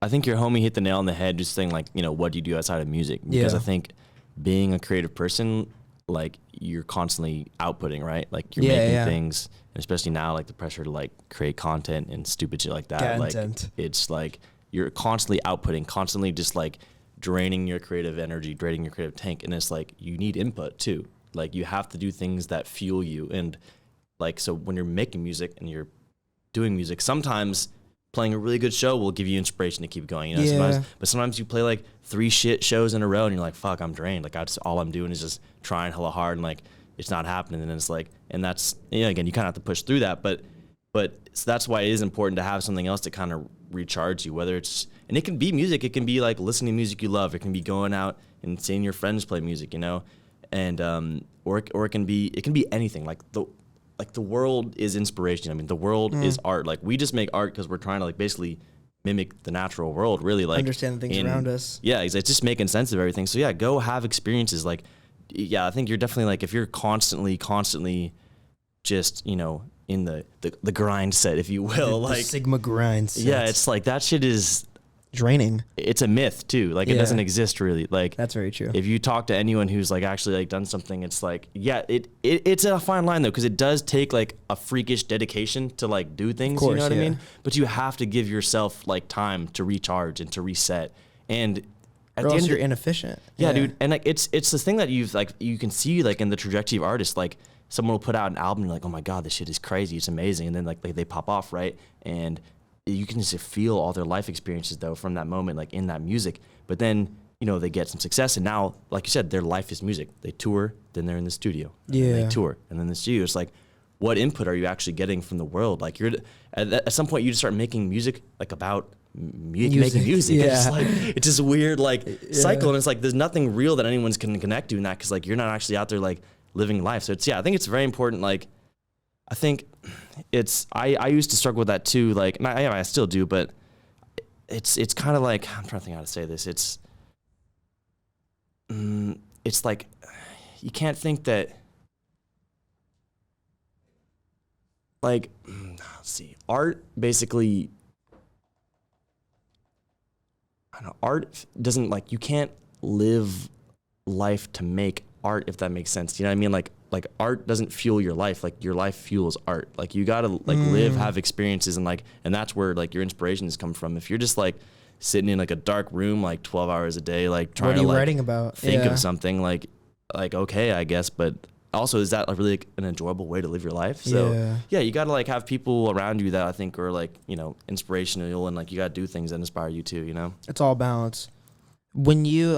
your homie hit the nail on the head just saying like, you know, what do you do outside of music? Because I think being a creative person, like you're constantly outputting, right? Like you're making things, and especially now, like the pressure to like create content and stupid shit like that. Content. Like it's like you're constantly outputting, constantly just like draining your creative energy, draining your creative tank. And it's like, you need input too. Like you have to do things that fuel you. And like, so when you're making music and you're doing music, sometimes playing a really good show will give you inspiration to keep going, you know. But sometimes you play like 3 shit shows in a row and you're like, fuck, I'm drained. Like all I'm doing is just trying hella hard and like it's not happening. And then it's like, and that's, again, you kind of have to push through that. But so that's why it is important to have something else to kind of recharge you, whether it's, and it can be music, it can be like listening to music you love, it can be going out and seeing your friends play music, you know, and or it can be anything. Like the world is inspiration. I mean, the world is art. Like we just make art because we're trying to like basically mimic the natural world, really, like understand the things around us. Yeah, it's just making sense of everything. So yeah, go have experiences. Like, yeah, I think you're definitely like, if you're constantly just, you know, in the grind set, if you will, like the Sigma grind set. Yeah, it's like that shit is draining. It's a myth too. Like it doesn't exist really. Like that's very true. If you talk to anyone who's like actually like done something, it's like, yeah, it's a fine line though, because it does take like a freakish dedication to like do things. Course, you know what I mean? But you have to give yourself like time to recharge and to reset. And at or else you're inefficient. Yeah, dude. And like it's this thing that you've like, you can see like in the trajectory of artists, like someone will put out an album and you're like, oh my God, this shit is crazy, it's amazing. And then like they pop off, right? And you can just feel all their life experiences though from that moment, like in that music. But then, you know, they get some success and now, like you said, their life is music. They tour, then they're in the studio. Yeah. They tour, and then the studio. It's like, what input are you actually getting from the world? Like you're at some point you just start making music like about making music. Yeah. It's this weird like cycle, and it's like there's nothing real that anyone's can connect to in that, because like you're not actually out there like living life. So it's, I think it's very important. Like I think it's, I used to struggle with that too. Like, and I still do, but it's kind of like, I'm trying to think how to say this. It's like, you can't think that, like, let's see, art basically, I don't know, art doesn't, like, you can't live life to make art, if that makes sense. You know what I mean? Like art doesn't fuel your life. Like your life fuels art. Like you gotta like live, have experiences, and like, and that's where like your inspirations come from. If you're just like sitting in like a dark room like 12 hours a day, like trying to like writing about? Think of something, like okay, I guess, but also, is that like really like an enjoyable way to live your life? So yeah, you gotta like have people around you that I think are like, you know, inspirational, and like you gotta do things that inspire you too, you know? It's all balance. When you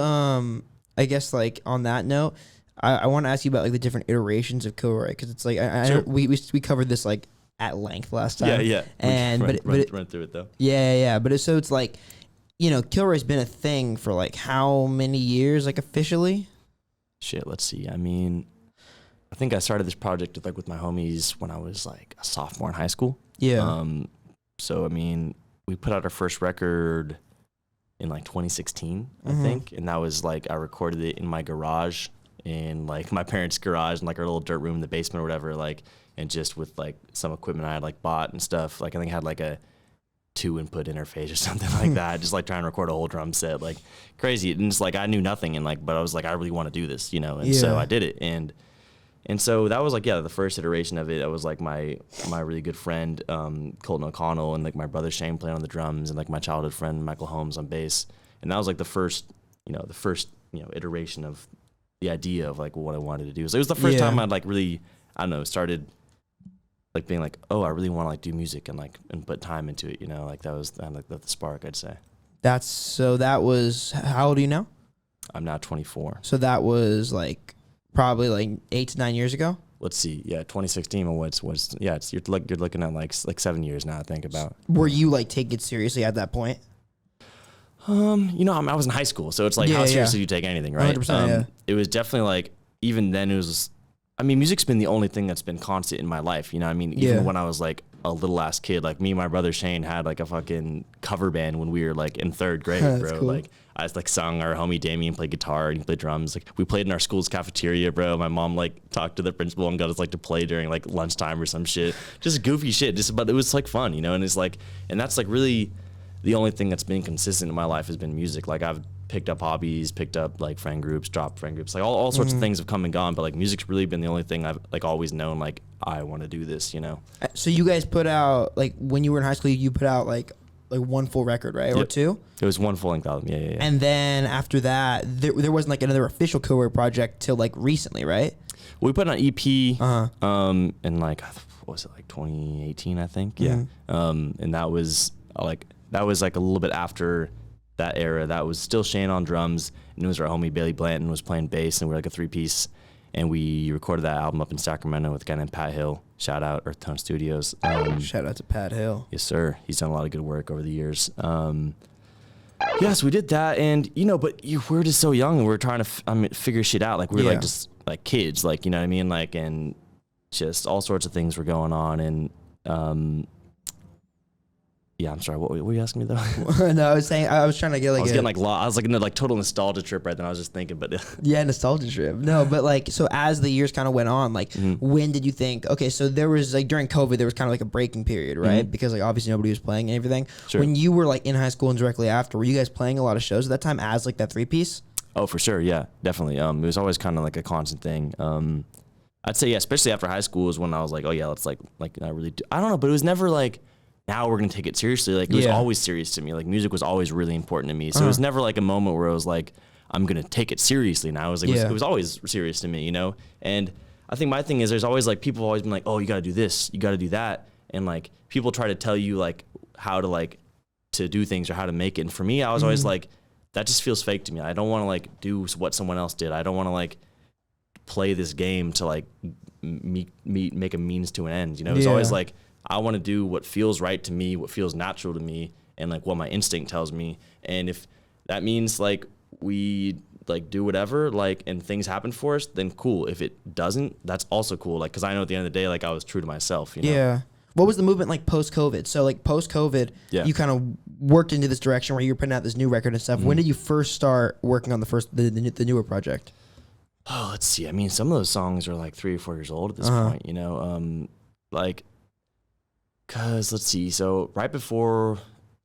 I guess like on that note, I want to ask you about like the different iterations of Kilroi, because it's like I know we covered this like at length last time. Yeah. And run through it though. Yeah. But it's like, you know, Kilroi's been a thing for like how many years, like officially? Shit, let's see. I mean, I think I started this project with my homies when I was like a sophomore in high school. Yeah. So I mean, we put out our first record in like 2016, I think, and that was like, I recorded it in my garage, in like my parents' garage, in like our little dirt room in the basement or whatever, like, and just with like some equipment I had like bought and stuff. Like I think I had like a 2-input interface or something like that, just like trying to record a whole drum set, like crazy. And it's like I knew nothing, and like, but I was like, I really want to do this, you know. And so I did it, and so that was like, the first iteration of it. I was like my really good friend Colton O'Connell, and like my brother Shane playing on the drums, and like my childhood friend Michael Holmes on bass. And that was like the first iteration of the idea of like what I wanted to do. So it was the first time I'd like really, I don't know, started like being like, oh, I really want to like do music and put time into it, you know. Like that was like the spark, I'd say. That was, how old are you now? I'm now 24. So that was like probably like 8 to 9 years ago. Let's see, 2016. You're looking at like 7 years now, I think about. Were you like taking it seriously at that point? You know, I was in high school, so it's like, how seriously do you take anything, right? 100%, It was definitely like, even then it was, I mean, music's been the only thing that's been constant in my life, you know what I mean? Even when I was like a little ass kid, like me and my brother Shane had like a fucking cover band when we were like in 3rd grade, bro. Cool. Like I was like sung, our homie Damien played guitar and he played drums. Like we played in our school's cafeteria, bro. My mom like talked to the principal and got us like to play during like lunchtime or some shit. Just goofy shit, but it was like fun, you know? And it's like, and that's like really the only thing that's been consistent in my life has been music. Like I've picked up hobbies, picked up like friend groups, dropped friend groups, like all sorts of things have come and gone. But like music's really been the only thing I've like always known. Like I want to do this, you know. So you guys put out like when you were in high school, you put out like one full record, right, or two? It was one full length album. Yeah. And then after that, there wasn't like another official Kilroi project till like recently, right? We put out an EP in like what was it, like 2018, I think. Yeah. And that was like a little bit after that era. That was still Shane on drums, and it was our homie Bailey Blanton was playing bass, and we were like a 3-piece. And we recorded that album up in Sacramento with a guy named Pat Hill. Shout out Earth Tone Studios. Shout out to Pat Hill. Yes, sir. He's done a lot of good work over the years. Yes, we did that, and you know, but we're just so young, and we're trying to figure shit out. Like we were like just like kids, like, you know what I mean, like, and just all sorts of things were going on, and yeah, I'm sorry. What were you asking me though? No, I was saying I was trying to get like. I was getting like lost. I was like in a like total nostalgia trip right then. I was just thinking, but yeah, nostalgia trip. No, but like so as the years kind of went on, like when did you think? Okay, so there was like during COVID, there was kind of like a breaking period, right? Because like obviously nobody was playing and everything. Sure. When you were like in high school and directly after, were you guys playing a lot of shows at that time as like that 3-piece? Oh, for sure. Yeah, definitely. It was always kind of like a constant thing. I'd say, yeah, especially after high school is when I was like, oh yeah, let's like I really do. I don't know, but it was never like, now we're going to take it seriously. Like it was always serious to me. Like music was always really important to me. So it was never like a moment where I was like, I'm going to take it seriously now. It was like, it was always serious to me, you know? And I think my thing is there's always like, people have always been like, oh, you got to do this, you got to do that. And like people try to tell you like how to like, to do things or how to make it. And for me, I was always like, that just feels fake to me. I don't want to like do what someone else did. I don't want to like play this game to like make a means to an end. You know, it's always like, I want to do what feels right to me, what feels natural to me, and like what my instinct tells me. And if that means like we like do whatever, like, and things happen for us, then cool. If it doesn't, that's also cool. Like, cause I know at the end of the day, like I was true to myself, you know? Yeah. What was the movement like post-COVID? So like post-COVID, you kind of worked into this direction where you were putting out this new record and stuff. When did you first start working on the newer project? Oh, let's see. I mean, some of those songs are like 3 or 4 years old at this point, you know? Like, cause let's see. So right before,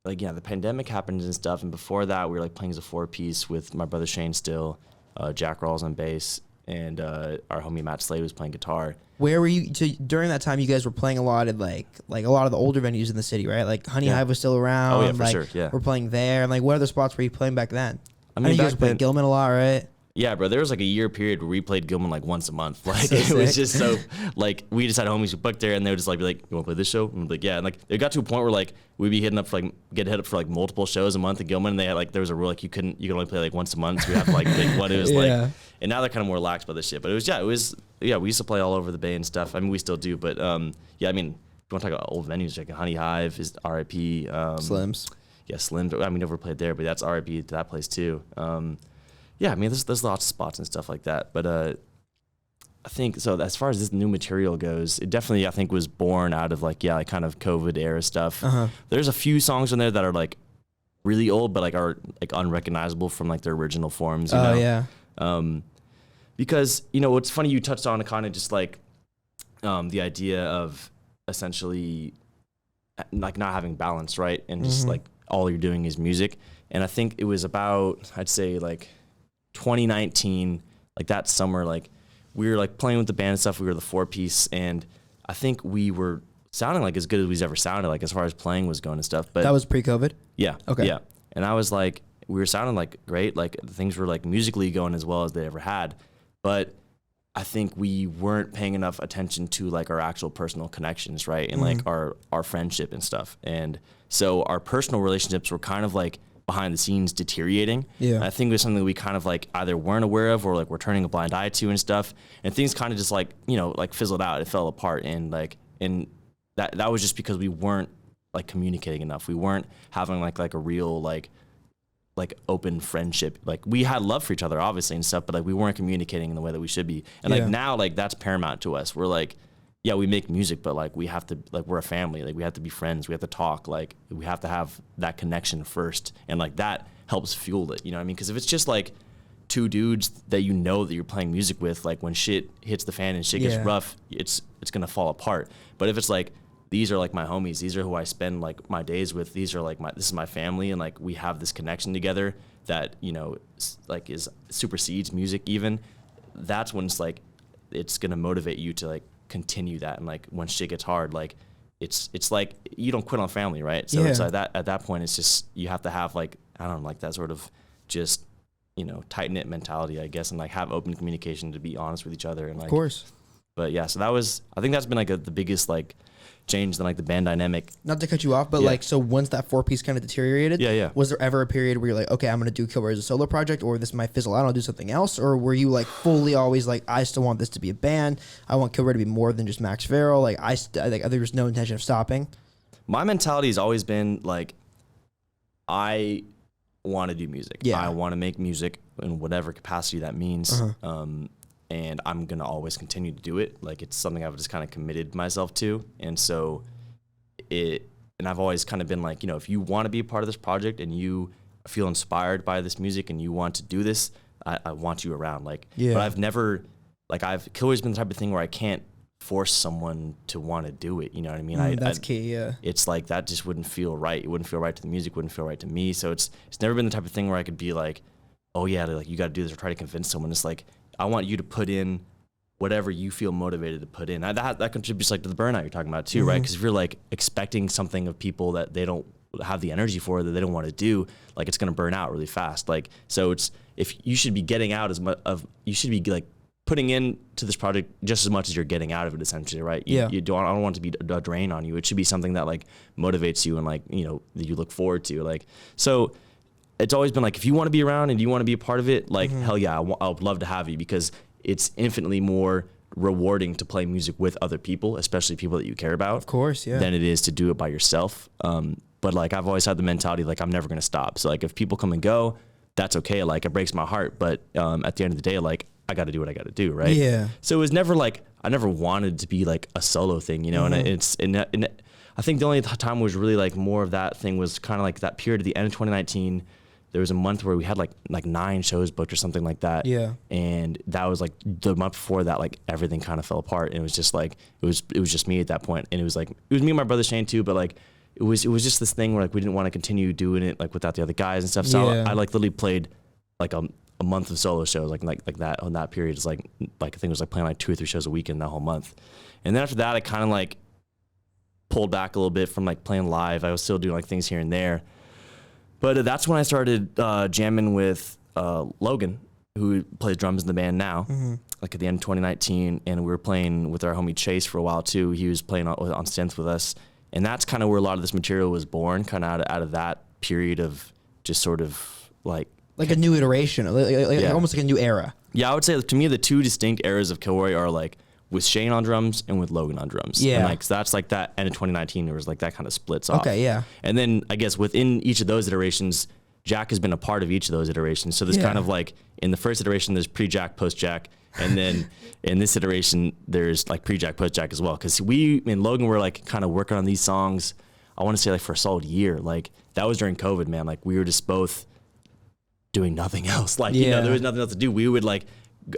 like, the pandemic happened and stuff, and before that, we were like playing as a 4-piece with my brother Shane still, Jack Rawls on bass, and our homie Matt Slade was playing guitar. Where were you? So during that time, you guys were playing a lot of like a lot of the older venues in the city, right? Like Honey Hive was still around. Oh yeah, for sure. Yeah, we're playing there. And like, what other spots were you playing back then? I mean, you guys were playing Gilman a lot, right? Yeah, bro. There was like a year period where we played Gilman like once a month. Like it was just so like we just had homies who booked there, and they would just like be like, "You want to play this show?" And we'd be like, "Yeah." And like it got to a point where like we'd be hitting up for like get hit up for like multiple shows a month at Gilman, and they had like there was a rule like you could only play like once a month. So we have to like pick what it was like. And now they're kind of more lax about this shit. But it was we used to play all over the Bay and stuff. I mean, we still do, but yeah. I mean, if you want to talk about old venues, like Honey Hive is R.I.P. Slims. Yeah, Slims. I mean, we never played there, but that's R.I.P. to that place too. Yeah, I mean, there's lots of spots and stuff like that, but I think so. As far as this new material goes, it definitely I think was born out of like kind of COVID era stuff. There's a few songs in there that are like really old, but like are like unrecognizable from like their original forms. You know? Because it's funny you touched on kind of just like the idea of essentially like not having balance, right? And just like all you're doing is music. And I think it was about I'd say like 2019, like that summer, like we were like playing with the band and stuff. We were the 4-piece, and I think we were sounding like as good as we've ever sounded, like as far as playing was going and stuff. But that was pre-COVID. Yeah. Okay. Yeah. And I was like, we were sounding like great, like things were like musically going as well as they ever had, but I think we weren't paying enough attention to like our actual personal connections, right? And like our friendship and stuff. And so our personal relationships were kind of like behind the scenes deteriorating. Yeah. And I think it was something we kind of like either weren't aware of or like we're turning a blind eye to and stuff. And things kind of just like, like fizzled out. It fell apart. And like, and that was just because we weren't like communicating enough. We weren't having like a real like open friendship. Like we had love for each other obviously and stuff, but like we weren't communicating in the way that we should be. And like now like that's paramount to us. We're like, yeah, we make music, but like we have to, like we're a family, like we have to be friends, we have to talk, like we have to have that connection first, and like that helps fuel it, you know what I mean? Because if it's just like two dudes that that you're playing music with, like when shit hits the fan and shit gets rough, it's gonna fall apart. But if it's like these are like my homies, these are who I spend like my days with, these are like this is my family, and like we have this connection together, that, like is supersedes music even, that's when it's like, it's going to motivate you to like continue that. And like when shit gets hard, like it's like you don't quit on family, right? So it's like that at that point, it's just, you have to have like, I don't know, like that sort of just, tight knit mentality, I guess, and like have open communication to be honest with each other. And like, of course. But yeah, so I think that's been like the biggest like change in like the band dynamic. Not to cut you off, but like, so once that 4-piece kind of deteriorated, was there ever a period where you're like, okay, I'm going to do Kilroi as a solo project, or this might fizzle out, I'll do something else? Or were you like fully always like, I still want this to be a band, I want Kilroi to be more than just Max Farrell, like there was no intention of stopping? My mentality has always been like, I want to do music. I want to make music in whatever capacity that means. And I'm going to always continue to do it. Like, it's something I've just kind of committed myself to. And so and I've always kind of been like, if you want to be a part of this project and you feel inspired by this music and you want to do this, I want you around. Like, but I've never, like, Kilroi's been the type of thing where I can't force someone to want to do it. You know what I mean? That's key. Yeah. It's like, that just wouldn't feel right. It wouldn't feel right to the music, wouldn't feel right to me. So it's never been the type of thing where I could be like, oh yeah, like, you got to do this, or try to convince someone. It's like, I want you to put in whatever you feel motivated to put in. That contributes like to the burnout you're talking about too, right? Because if you're like expecting something of people that they don't have the energy for, that they don't want to do, like, it's going to burn out really fast. Like, so if you should be getting out as much you should be like putting in to this project just as much as you're getting out of it, essentially, right? I don't want it to be a drain on you. It should be something that like motivates you and like, that you look forward to. Like, so it's always been like, if you want to be around and you want to be a part of it, like, hell yeah, I would love to have you, because it's infinitely more rewarding to play music with other people, especially people that you care about. Of course, yeah. Than it is to do it by yourself. But like, I've always had the mentality, like, I'm never going to stop. So like, if people come and go, that's okay. Like, it breaks my heart. But at the end of the day, like, I got to do what I got to do, right? Yeah. So it was never like, I never wanted to be like a solo thing, and I think the only time was really like more of that thing was kind of like that period at the end of 2019. There was a month where we had like 9 shows booked or something like that. Yeah. And that was like the month before that, like, everything kind of fell apart. And it was just like, it was just me at that point. And it was like, it was me and my brother Shane too, but like, it was just this thing where like, we didn't want to continue doing it like without the other guys and stuff. So I like literally played like a month of solo shows, like that on that period. It's like I think it was like playing like 2 or 3 shows a week in that whole month. And then after that, I kind of like pulled back a little bit from like playing live. I was still doing like things here and there. But that's when I started jamming with Logan, who plays drums in the band now, like at the end of 2019. And we were playing with our homie Chase for a while too. He was playing on synth with us. And that's kind of where a lot of this material was born, kind of out of that period of just sort of like a new iteration, almost like a new era. Yeah, I would say to me, the 2 distinct eras of Kilroi are like with Shane on drums and with Logan on drums. Yeah. And like, so that's like that end of 2019, there was like that kind of splits off. Okay, yeah. And then I guess within each of those iterations, Jack has been a part of each of those iterations. So there's kind of like, in the first iteration, there's pre-Jack, post-Jack. And then in this iteration, there's like pre-Jack, post-Jack as well. Because me and Logan were like kind of working on these songs, I want to say like for a solid year. Like, that was during COVID, man. Like, we were just both doing nothing else. Like, there was nothing else to do. We would like,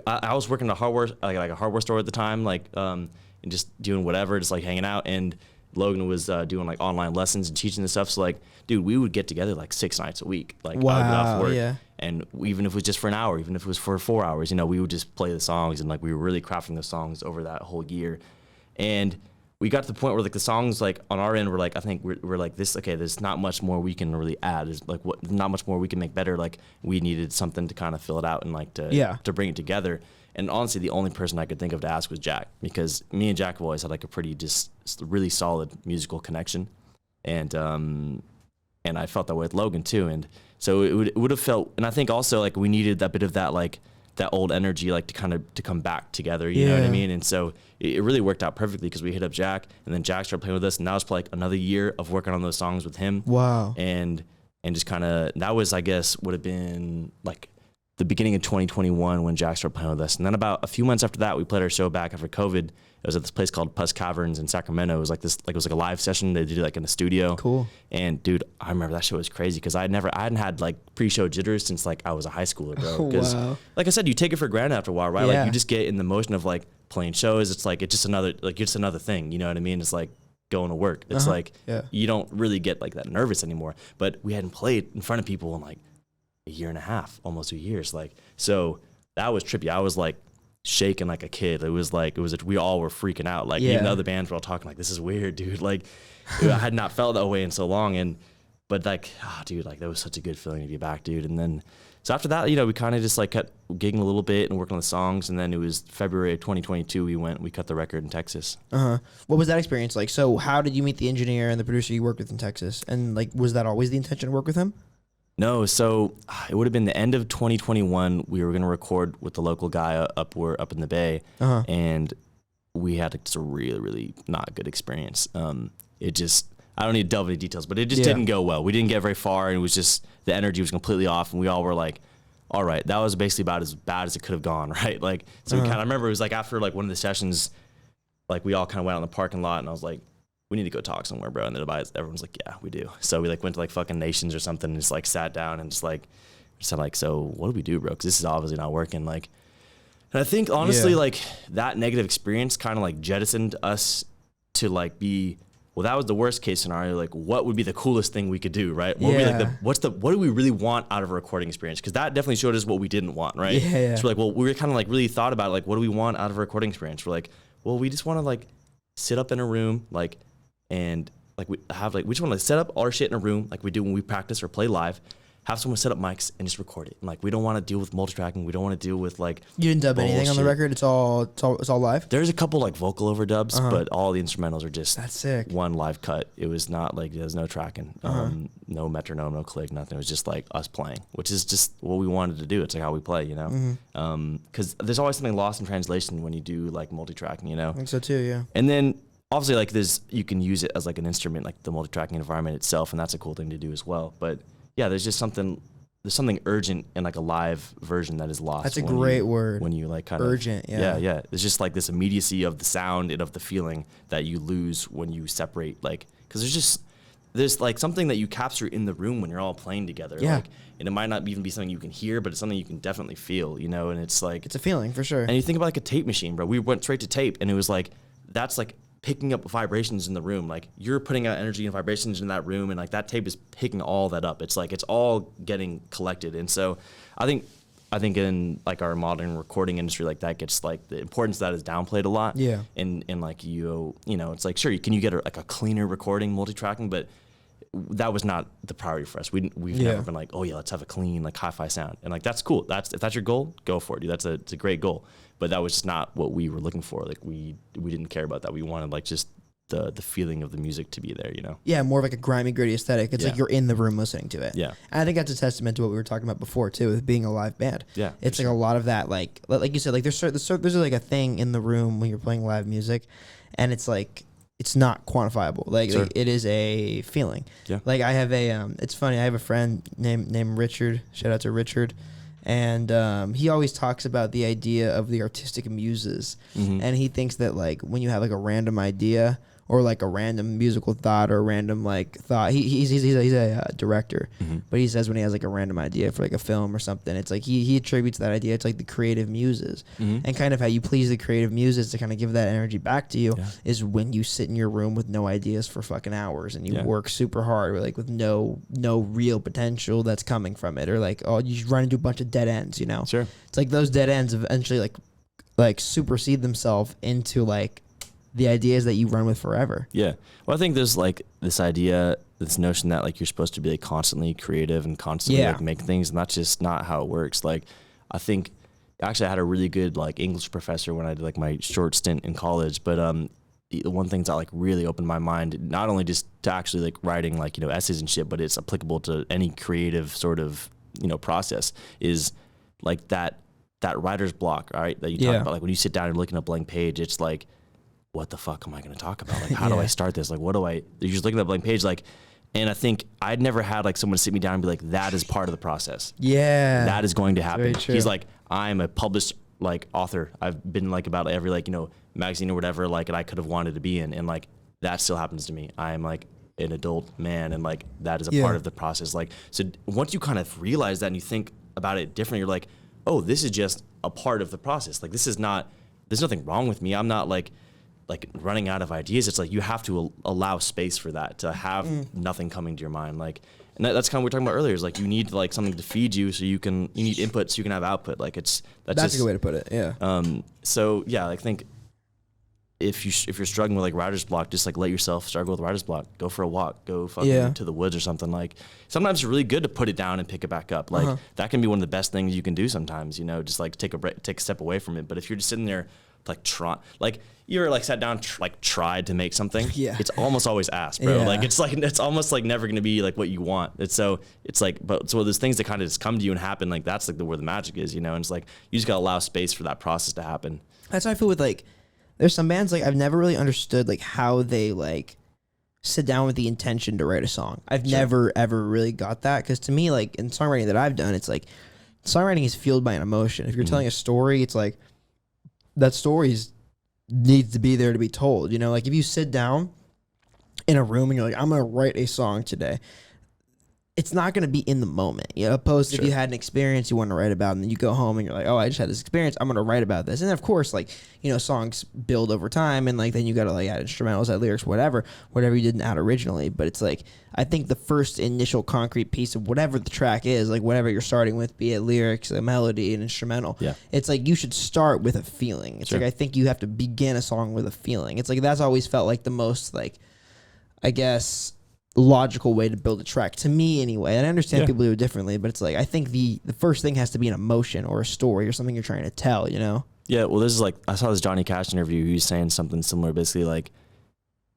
I was working at a hardware store at the time, like, and just doing whatever, just like hanging out. And Logan was doing like online lessons and teaching this stuff. So like, dude, we would get together like 6 nights a week. Like, I would get off work, and even if it was just for an hour, even if it was for 4 hours, we would just play the songs, and like, we were really crafting the songs over that whole year. And we got to the point where like the songs, like on our end, were like, I think we're like this, okay, there's not much more we can really add. There's like not much more we can make better. Like, we needed something to kind of fill it out and like to bring it together. And honestly, the only person I could think of to ask was Jack, because me and Jack have always had like a pretty just really solid musical connection. And I felt that way with Logan too. And so it would have felt, and I think also like we needed that bit of that, like that old energy, like to come back together, you know what I mean? And so it really worked out perfectly, because we hit up Jack, and then Jack started playing with us, and that was like another year of working on those songs with him. Wow. And just kind of, that was, I guess, would have been like the beginning of 2021 when Jack started playing with us. And then about a few months after that, we played our show back after COVID. It was at this place called Puss Caverns in Sacramento. It was like it was like a live session. They did it like in the studio. Cool. And dude, I remember that show was crazy, because I hadn't had like pre-show jitters since like I was a high schooler, bro. Because like I said, you take it for granted after a while, right? Yeah. Like, you just get in the motion of like playing shows. It's like, it's just another thing. You know what I mean? It's like going to work. It's like, you don't really get like that nervous anymore. But we hadn't played in front of people in like a year and a half, almost 2 years. Like, so that was trippy. I was like shaking like a kid. It was we all were freaking out. Like even the other bands were all talking like, this is weird, dude. Like I had not felt that way in so long. But like, dude, like that was such a good feeling to be back, dude. And then, so after that, we kind of just like kept gigging a little bit and working on the songs. And then it was February of 2022, we cut the record in Texas. What was that experience like? So how did you meet the engineer and the producer you worked with in Texas? And like, was that always the intention to work with him? No, so it would have been the end of 2021. We were going to record with the local guy up in the Bay. And we had just a really, really not good experience. I don't need to delve into details, but it just didn't go well. We didn't get very far, and it was just, the energy was completely off, and we all were like, all right, that was basically about as bad as it could have gone, right? Like, so we kind of, I remember it was like after like one of the sessions, like we all kind of went out in the parking lot, and I was like, we need to go talk somewhere, bro. And everyone's like, yeah, we do. So we like went to like fucking Nations or something and just like sat down and just said like, so what do we do, bro? Because this is obviously not working. Like, and I think honestly, like that negative experience kind of like jettisoned us to like be, well, that was the worst case scenario. Like, what would be the coolest thing we could do, right? What would be what do we really want out of a recording experience? Because that definitely showed us what we didn't want, right? So we're like, well, we were kind of like really thought about it, like, what do we want out of a recording experience? We're like, well, we just want to like sit up in a room, like, and like we just want to set up all our shit in a room, like we do when we practice or play live. Have someone set up mics and just record it. And like, we don't want to deal with multi-tracking. We don't want to deal with like, you didn't dub anything on the record. It's all live. There's a couple like vocal overdubs, but all the instrumentals are just that's sick. One live cut. It was not like, there's no tracking, no metronome, no click, nothing. It was just like us playing, which is just what we wanted to do. It's like how we play, because there's always something lost in translation when you do like multi-tracking, I think so too, yeah. And then obviously like you can use it as like an instrument, like the multi-tracking environment itself, and that's a cool thing to do as well. But yeah, there's something urgent in like a live version that is lost. That's a great word. When you like kind of urgent, yeah. Yeah. It's just like this immediacy of the sound and of the feeling that you lose when you separate, like, because there's like something that you capture in the room when you're all playing together. Yeah. Like, and it might not even be something you can hear, but it's something you can definitely feel, and it's like, it's a feeling for sure. And you think about like a tape machine, bro. We went straight to tape, and it was like, that's like picking up vibrations in the room. Like, you're putting out energy and vibrations in that room, and like that tape is picking all that up. It's like, it's all getting collected. And so I think in like our modern recording industry, like that gets like, the importance of that is downplayed a lot. Yeah. And like, it's like, sure, can you get a cleaner recording, multi-tracking, but that was not the priority for us. We've never been like, oh yeah, let's have a clean, like hi-fi sound. And like, that's cool. If that's your goal, go for it, dude. It's a great goal. But that was just not what we were looking for. Like, we didn't care about that. We wanted like just the feeling of the music to be there, Yeah, more of like a grimy, gritty aesthetic. It's like you're in the room listening to it. Yeah. And I think that's a testament to what we were talking about before too, with being a live band. Yeah. It's like a lot of that, like you said, like there's like a thing in the room when you're playing live music, and it's like, it's not quantifiable. Like it is a feeling. Yeah. Like I have it's funny. I have a friend named Richard. Shout out to Richard. And he always talks about the idea of the artistic muses. And he thinks that like when you have like a random idea or like a random musical thought or a random like thought, he's a director, but he says when he has like a random idea for like a film or something, it's like he attributes that idea to like the creative muses. And kind of how you please the creative muses to kind of give that energy back to you is when you sit in your room with no ideas for fucking hours and you work super hard with no real potential that's coming from it, or like, oh, you run into a bunch of dead ends, Sure. It's like those dead ends eventually like supersede themselves into like the ideas that you run with forever. Yeah. Well, I think there's like this idea, this notion that like you're supposed to be like constantly creative and constantly like make things, and that's just not how it works. Like, I think actually I had a really good like English professor when I did like my short stint in college, but the one thing that like really opened my mind, not only just to actually like writing like, essays and shit, but it's applicable to any creative sort of, process, is like that writer's block, right? That you talk about, like when you sit down and looking at a blank page, it's like, what the fuck am I going to talk about? Like, how do I start this? Like, you're just looking at a blank page, like, and I think I'd never had like someone sit me down and be like, that is part of the process. Yeah. That is going to happen. He's like, I'm a published like author. I've been like about every like, magazine or whatever, like, and I could have wanted to be in, and like, that still happens to me. I'm like an adult man, and like, that is a part of the process. Like, so once you kind of realize that and you think about it differently, you're like, oh, this is just a part of the process. Like, there's nothing wrong with me. I'm not like running out of ideas. It's like you have to allow space for that, to have nothing coming to your mind. Like, And that's kind of what we were talking about earlier. Is like you need like something to feed you, so you need input so you can have output. Like that's a good way to put it. Yeah. So yeah, I think if you're struggling with like writer's block, just like let yourself struggle with writer's block. Go for a walk. Go fucking to the woods or something. Like sometimes it's really good to put it down and pick it back up. Like that can be one of the best things you can do sometimes. You know, just like take a break, take a step away from it. But if you're just sitting there like you ever like sat down tried to make something, it's almost always ass, bro. Like it's almost like never gonna be like what you want. It's like there's things that kind of just come to you and happen. Like that's like where the magic is, you know. And it's like you just gotta allow space for that process to happen. That's how I feel with like there's some bands like I've never really understood like how they like sit down with the intention to write a song. I've never ever really got that, because to me, like in songwriting that I've done, it's like songwriting is fueled by an emotion. If you're telling a story, it's like that story needs to be there to be told. You know, like if you sit down in a room and you're like, I'm gonna write a song today, it's not going to be in the moment, you know, opposed to if you had an experience you want to write about and then you go home and you're like, oh, I just had this experience, I'm going to write about this. And then of course, like, you know, songs build over time, and like then you got to like add instrumentals, add lyrics, whatever you didn't add originally. But it's like, I think the first initial concrete piece of whatever the track is, like whatever you're starting with, be it lyrics, a melody, an instrumental, it's like you should start with a feeling. It's like, I think you have to begin a song with a feeling. It's like, that's always felt like the most, like, I guess, logical way to build a track to me anyway. And I understand people do it differently, but it's like I think the first thing has to be an emotion or a story or something you're trying to tell, you know? Yeah, well, this is like, I saw this Johnny Cash interview. He was saying something similar, basically like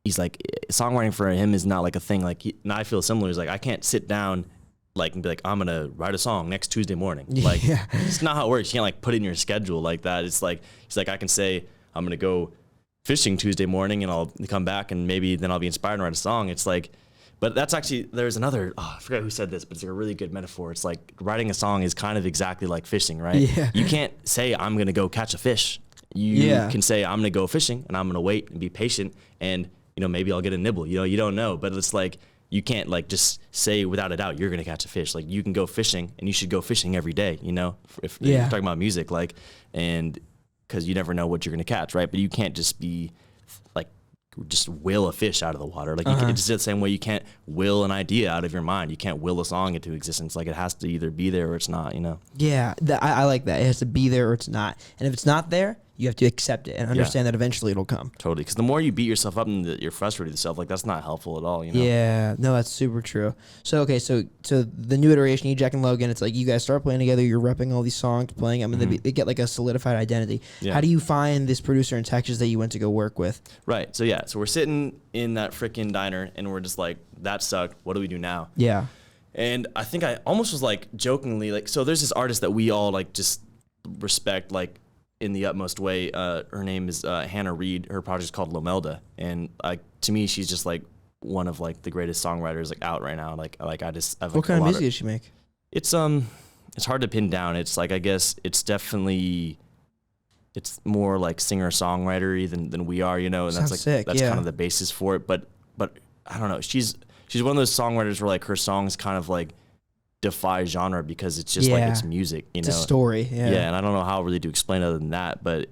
he's like songwriting for him is not like a thing. Like and I feel similar. He's like, I can't sit down like and be like, I'm gonna write a song next Tuesday morning. Like it's not how it works. You can't like put it in your schedule like that. It's like he's like, I can say I'm gonna go fishing Tuesday morning and I'll come back and maybe then I'll be inspired to write a song. It's like, but that's actually, there's another, I forgot who said this, but it's a really good metaphor. It's like writing a song is kind of exactly like fishing, right? Yeah. You can't say, I'm going to go catch a fish. You can say, I'm going to go fishing and I'm going to wait and be patient and, you know, maybe I'll get a nibble. You know, you don't know, but it's like, you can't like just say without a doubt, you're going to catch a fish. Like you can go fishing and you should go fishing every day, you know, if you're talking about music, like, and because you never know what you're going to catch, right? But you can't just be like, just will a fish out of the water. Like it's just the same way you can't will an idea out of your mind. You can't will a song into existence. Like it has to either be there or it's not, you know? Yeah, I like that. It has to be there or it's not. And if it's not there, you have to accept it and understand that eventually it'll come. Totally. Because the more you beat yourself up and you're frustrated with yourself, like that's not helpful at all, you know? Yeah, no, that's super true. So, okay, so the new iteration, E, Jack, and Logan, it's like you guys start playing together, you're repping all these songs, playing them, and they get like a solidified identity. Yeah. How do you find this producer in Texas that you went to go work with? Right. So we're sitting in that freaking diner and we're just like, that sucked. What do we do now? Yeah. And I think I almost was like jokingly like, so there's this artist that we all like just respect, like, in the utmost way. Her name is Hannah Reed. Her project's called Lomelda, and to me, she's just like one of like the greatest songwriters like out right now. Like I just I've, what kind of music does she make? It's hard to pin down. It's like I guess it's definitely more like singer songwritery than we are, you know, and Sounds that's like sick, that's kind of the basis for it. But I don't know. She's one of those songwriters where like her songs kind of like defy genre because it's just like it's music, you know. It's a story, and I don't know how really to explain other than that, but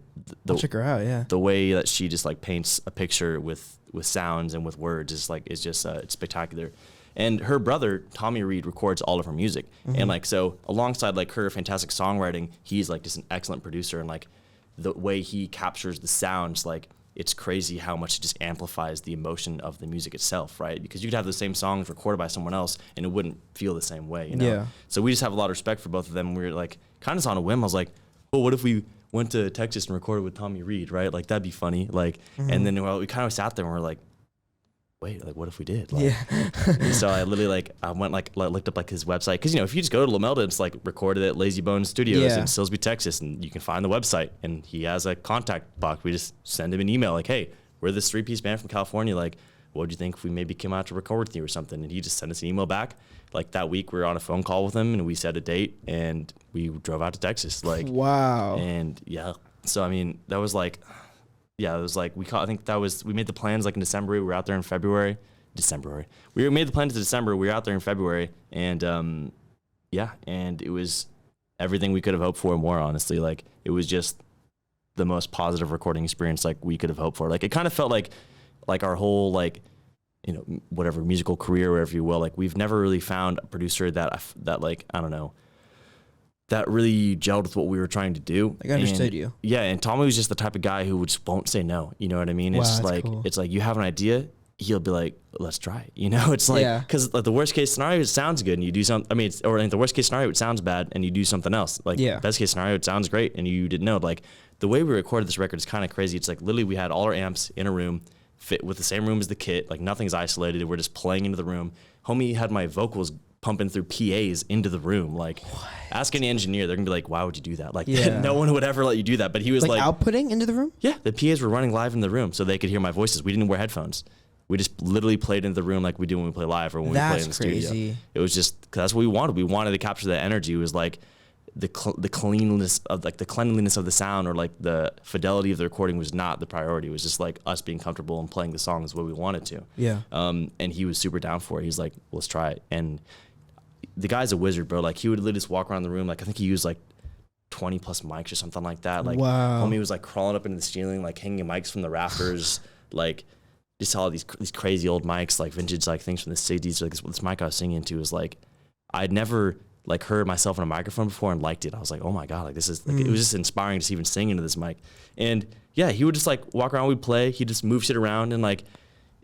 I'll check her out. The way that she just like paints a picture with sounds and with words is like it's spectacular. And her brother Tommy Reed records all of her music, and like so alongside like her fantastic songwriting, he's like just an excellent producer, and like the way he captures the sounds, like it's crazy how much it just amplifies the emotion of the music itself, right? Because you could have the same songs recorded by someone else and it wouldn't feel the same way, you know? Yeah. So we just have a lot of respect for both of them. We were like, kind of on a whim, I was like, well, what if we went to Texas and recorded with Tommy Reed, right? Like, that'd be funny. Like, and then we kind of sat there and we're like, wait, like, what if we did? Like, so I literally, like, I went, like, looked up, like, his website. Because, you know, if you just go to Lomelda, it's, like, recorded at Lazy Bones Studios in Silsbee, Texas, and you can find the website. And he has a contact box. We just send him an email, like, hey, we're this 3-piece band from California. Like, what do you think if we maybe came out to record with you or something? And he just sent us an email back. Like, that week, we were on a phone call with him, and we set a date, and we drove out to Texas. Like, wow. And, so, I mean, that was, like... Yeah, it was like I think that was we made the plans like in December. We were out there in February. We made the plans in December. We were out there in February, and and it was everything we could have hoped for and more. Honestly, like it was just the most positive recording experience like we could have hoped for. Like it kind of felt like our whole like whatever musical career, wherever you will. Like we've never really found a producer that like, I don't know, that really gelled with what we were trying to do. Like, I understood you. Yeah, and Tommy was just the type of guy who just won't say no. You know what I mean? Wow, It's that's like cool. it's like you have an idea, he'll be like, let's try it. It's like because like the worst case scenario, it sounds good and you do something. I mean, or like the worst case scenario, it sounds bad and you do something else. Like best case scenario, it sounds great and you didn't know. Like the way we recorded this record is kind of crazy. It's like literally we had all our amps in a room, fit with the same room as the kit. Like nothing's isolated. We're just playing into the room. Homie had my vocals pumping through PAs into the room. Like, ask any engineer, they're gonna be like, why would you do that? Like, no one would ever let you do that. But he was like outputting into the room? Yeah, the PAs were running live in the room so they could hear my voices. We didn't wear headphones. We just literally played into the room like we do when we play live or when we play in the studio. It was just, cause that's what we wanted. We wanted to capture that energy. It was like the cleanliness of like the cleanliness of the sound or like the fidelity of the recording was not the priority. It was just like us being comfortable and playing the songs the way we wanted to. Yeah. And he was super down for it. He's like, let's try it. And the guy's a wizard, bro. Like he would literally just walk around the room. Like I think he used like 20 plus mics or something like that. Like homie was like crawling up into the ceiling, like hanging mics from the rafters. Like just all these crazy old mics, like vintage, like things from the 60s. Like this mic I was singing into was like, I'd never like heard myself on a microphone before and liked it. I was like, oh my God, like this is like, it was just inspiring to even sing into this mic. And yeah, he would just like walk around, we'd play, he'd just move shit around. And like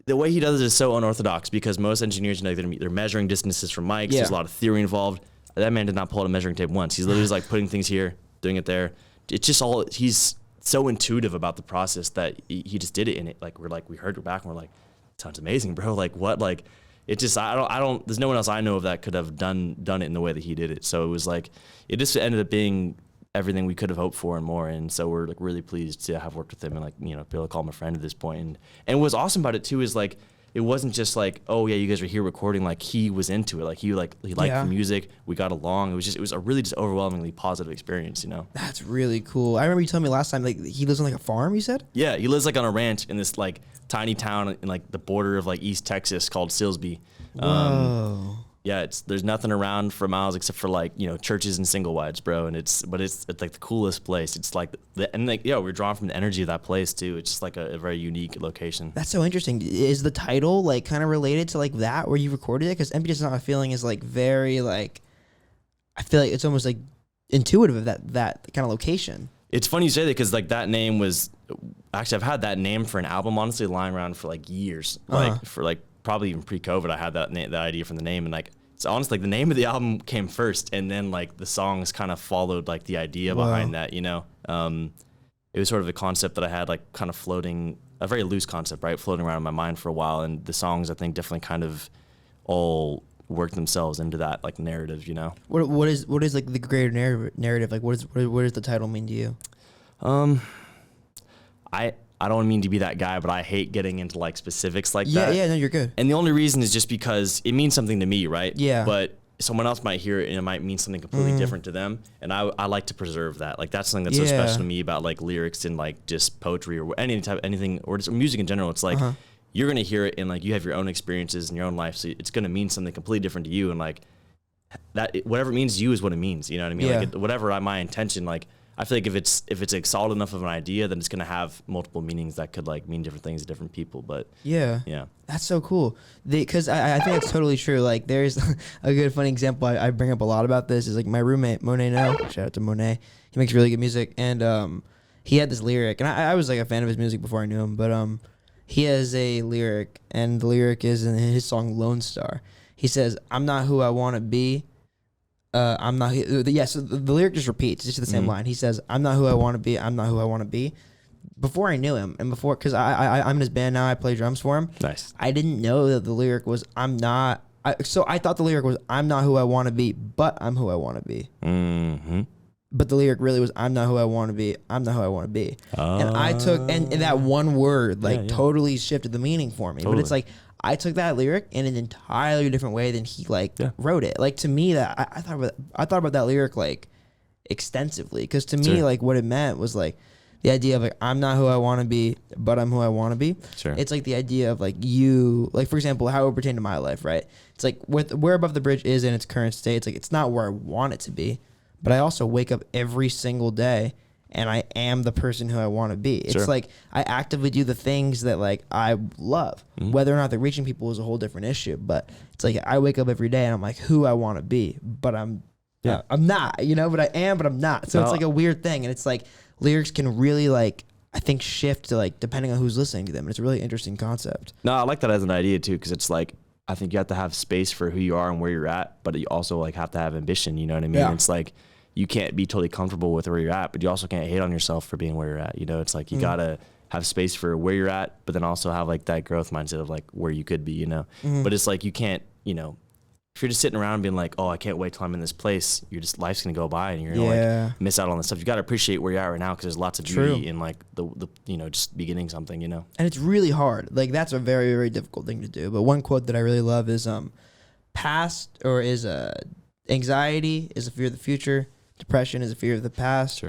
the way he does it is so unorthodox because most engineers, they're measuring distances from mics. There's a lot of theory involved. That man did not pull out a measuring tape once. He's literally just like putting things here, doing it there. It's just all, he's so intuitive about the process that he just did it. And it like, we heard it back and we're like, sounds amazing, bro. Like what? Like, it just, I don't, there's no one else I know of that could have done it in the way that he did it. So it was like, it just ended up being everything we could have hoped for and more. And so we're like really pleased to have worked with him and like, be able to call him a friend at this point. And what's awesome about it too is like, it wasn't just like, oh yeah, you guys are here recording. Like he was into it. Like he liked the music. We got along. It was a really just overwhelmingly positive experience, That's really cool. I remember you telling me last time, like he lives on like a farm, you said? Yeah, he lives like on a ranch in this like tiny town in like the border of like East Texas called Silsbee. Whoa. Yeah, there's nothing around for miles except for like, churches and single wides, bro. And it's like the coolest place. It's like we're drawn from the energy of that place too. It's just like a very unique location. That's so interesting. Is the title like kind of related to like that where you recorded it? Because Empty Does Not Feeling is like very like, I feel like it's almost like intuitive of that kind of location. It's funny you say that because like that name was actually, I've had that name for an album honestly lying around for like years. Like for like probably even pre-COVID, I had that idea from the name, and like it's honestly like the name of the album came first, and then like the songs kind of followed like the idea behind that. It was sort of a concept that I had like kind of floating, a very loose concept, right, floating around in my mind for a while, and the songs I think definitely kind of all work themselves into that like narrative. What is like the greater narrative? Like what does the title mean to you? I don't mean to be that guy, but I hate getting into like specifics like that. Yeah, no, you're good. And the only reason is just because it means something to me, right? Yeah. But someone else might hear it and it might mean something completely different to them. And I like to preserve that. Like that's something that's so special to me about like lyrics and like just poetry or anything or just music in general. It's like you're gonna hear it and like you have your own experiences in your own life, so it's gonna mean something completely different to you. And like that, whatever it means to you is what it means. You know what I mean? Yeah. Like whatever my intention, like. I feel like if it's like solid enough of an idea, then it's gonna have multiple meanings that could like mean different things to different people. But yeah, that's so cool. Because I think it's totally true. Like there's a good funny example I bring up a lot about this is like my roommate Monet. Shout out to Monet. He makes really good music, and he had this lyric, and I was like a fan of his music before I knew him, but he has a lyric, and the lyric is in his song Lone Star. He says, "I'm not who I want to be. I'm not." So the lyric just repeats. It's just the same line. He says, "I'm not who I want to be. I'm not who I want to be." Before I knew him, and before, because I'm in his band now, I play drums for him. Nice. I didn't know that the lyric was "I'm not." So I thought the lyric was "I'm not who I want to be, but I'm who I want to be." Mm-hmm. But the lyric really was "I'm not who I want to be. I'm not who I want to be." And I took and that one word totally shifted the meaning for me. Totally. But it's like, I took that lyric in an entirely different way than he wrote it. Like to me, that I thought about that lyric like extensively, because to me like what it meant was like the idea of like I'm not who I want to be, but I'm who I want to be. Sure. It's like the idea of like you, like for example, how it would pertain to my life, right? It's like where Above the Bridge is in its current state. It's like it's not where I want it to be, but I also wake up every single day and I am the person who I want to be. It's Sure. like I actively do the things that like I love. Whether or not they're reaching people is a whole different issue. But it's like I wake up every day and I'm like who I want to be, but I'm not, you know, but I am, but I'm not. So it's like a weird thing. And it's like lyrics can really like, I think shift to like, depending on who's listening to them. And it's a really interesting concept. No, I like that as an idea too. Cause it's like, I think you have to have space for who you are and where you're at, but you also like have to have ambition. You know what I mean? Yeah. It's like, you can't be totally comfortable with where you're at, but you also can't hate on yourself for being where you're at. You know, it's like, you gotta have space for where you're at, but then also have like that growth mindset of like where you could be, you know, but it's like, you can't, you know, if you're just sitting around being like, oh, I can't wait till I'm in this place, you're just, life's gonna go by and you're gonna like miss out on the stuff. You gotta appreciate where you're at right now because there's lots of beauty in like the you know, just beginning something, you know. And it's really hard. Like that's a very, very difficult thing to do. But one quote that I really love is anxiety is a fear of the future, depression is a fear of the past,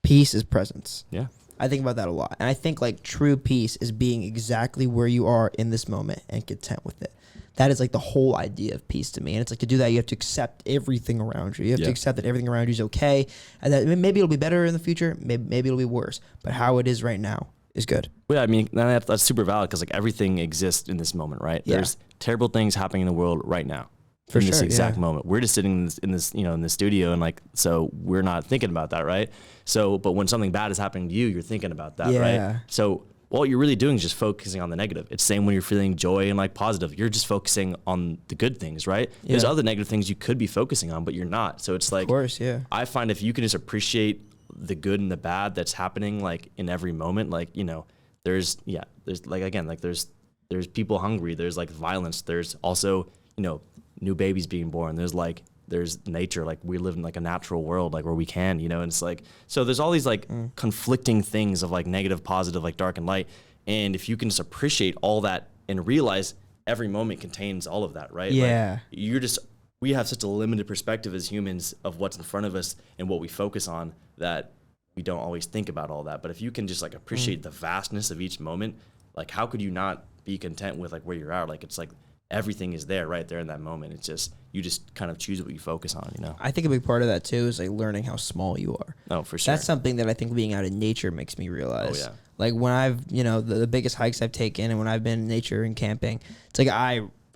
peace is presence. Yeah. I think about that a lot. And I think like true peace is being exactly where you are in this moment and content with it. That is like the whole idea of peace to me. And it's like to do that, you have to accept everything around you. You have to accept that everything around you is okay. And that maybe it'll be better in the future. Maybe it'll be worse. But how it is right now is good. Well, yeah, I mean, that's super valid because like everything exists in this moment, right? Yeah. There's terrible things happening in the world right now. For in this sure, exact moment. We're just sitting in this, you know, in the studio and like, so we're not thinking about that, right? So, but when something bad is happening to you, you're thinking about that, right? So all you're really doing is just focusing on the negative. It's same when you're feeling joy and like positive. You're just focusing on the good things, right? There's other negative things you could be focusing on, but you're not. So it's like, of course, I find if you can just appreciate the good and the bad that's happening like in every moment, like, you know, there's like, again, like there's people hungry, there's like violence, there's also, you know, new babies being born, there's nature, like we live in like a natural world, like where we can, you know, and it's like, so there's all these like conflicting things of like negative, positive, like dark and light. And if you can just appreciate all that and realize every moment contains all of that, right? Yeah. Like we have such a limited perspective as humans of what's in front of us and what we focus on that we don't always think about all that. But if you can just like appreciate the vastness of each moment, like how could you not be content with like where you're at? Like, it's like, everything is there right there in that moment. It's just, you just kind of choose what you focus on, you know? I think a big part of that too is like learning how small you are. Oh, for sure. That's something that I think being out in nature makes me realize. Oh, yeah. Like when I've, you know, the biggest hikes I've taken and when I've been in nature and camping, it's like